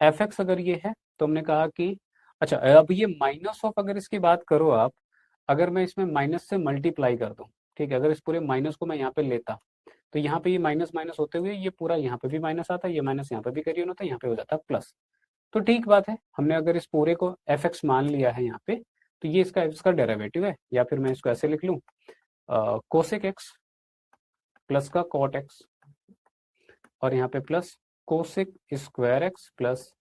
एफ एक्स अगर ये है तो हमने कहा कि अच्छा, अब ये माइनस ऑफ, अगर इसकी बात करो आप, अगर मैं इसमें माइनस से मल्टीप्लाई कर दूं, ठीक है, अगर इस पूरे माइनस को मैं यहाँ पे लेता, तो यहाँ पे ये माइनस माइनस होते हुए ये पूरा यहाँ पे भी माइनस आता है, ये माइनस यहाँ पे भी कैरी ऑन होता है, यहाँ पे हो जाता है प्लस। तो ठीक बात है, हमने अगर इस पूरे को एफ एक्स मान लिया है यहाँ पे, तो ये इसका डेरिवेटिव है, या फिर मैं इसको ऐसे लिख लूँ, कोसेक एक्स प्लस का कॉट एक्स, और यहाँ पे plus cosec square x plus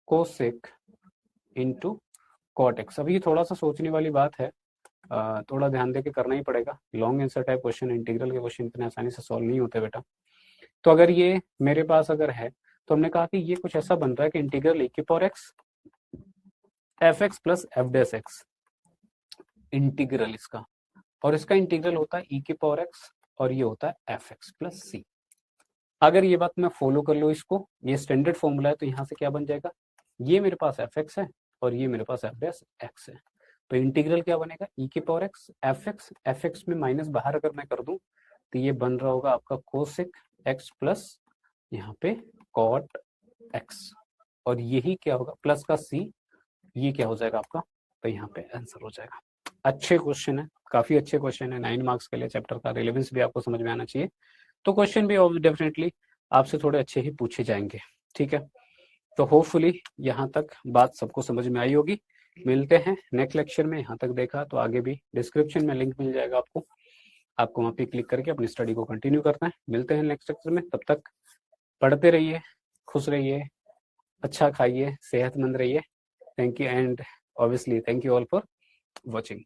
cosec into cot x. अब ये थोड़ा सा सोचने वाली बात है, थोड़ा ध्यान दे के करना ही पड़ेगा। Long answer type question, integral के क्वेश्चन इतने आसानी से सॉल्व नहीं होते बेटा। तो अगर ये मेरे पास अगर है, तो हमने कहा कि ये कुछ ऐसा बन रहा है कि इंटीग्रल e की power x F x plus F dash x, integral इसका, और इसका इंटीग्रल होता है e की पावर एक्स, और ये होता है एफ एक्स प्लस सी। अगर ये बात मैं फॉलो कर लूँ इसको, ये स्टैंडर्ड फॉर्मूला है, तो यहाँ से क्या बन जाएगा, ये मेरे पास एफ एक्स है और ये मेरे पास एफ डैश एक्स है। तो इंटीग्रल क्या बनेगा, e की पावर एक्स एफ एक्स में माइनस बाहर अगर मैं कर दूं, तो ये बन रहा होगा आपका कोसेक एक्स प्लस यहाँ पे कॉट एक्स, और यही क्या होगा प्लस का सी, ये क्या हो जाएगा आपका, तो यहाँ पे आंसर हो जाएगा। अच्छे क्वेश्चन है, काफी अच्छे क्वेश्चन है, 9 मार्क्स के लिए, चैप्टर का रिलेवेंस भी आपको समझ में आना चाहिए, तो क्वेश्चन भी डेफिनेटली आपसे थोड़े अच्छे ही पूछे जाएंगे, ठीक है। तो होपफुली यहाँ तक बात सबको समझ में आई होगी। मिलते हैं नेक्स्ट लेक्चर में। यहाँ तक देखा तो आगे भी डिस्क्रिप्शन में लिंक मिल जाएगा आपको वहाँ पे क्लिक करके अपनी स्टडी को कंटिन्यू करना है। मिलते हैं नेक्स्ट लेक्चर में, तब तक पढ़ते रहिए, खुश रहिए, अच्छा खाइए, सेहतमंद रहिए। Thank you, and obviously thank you all for watching.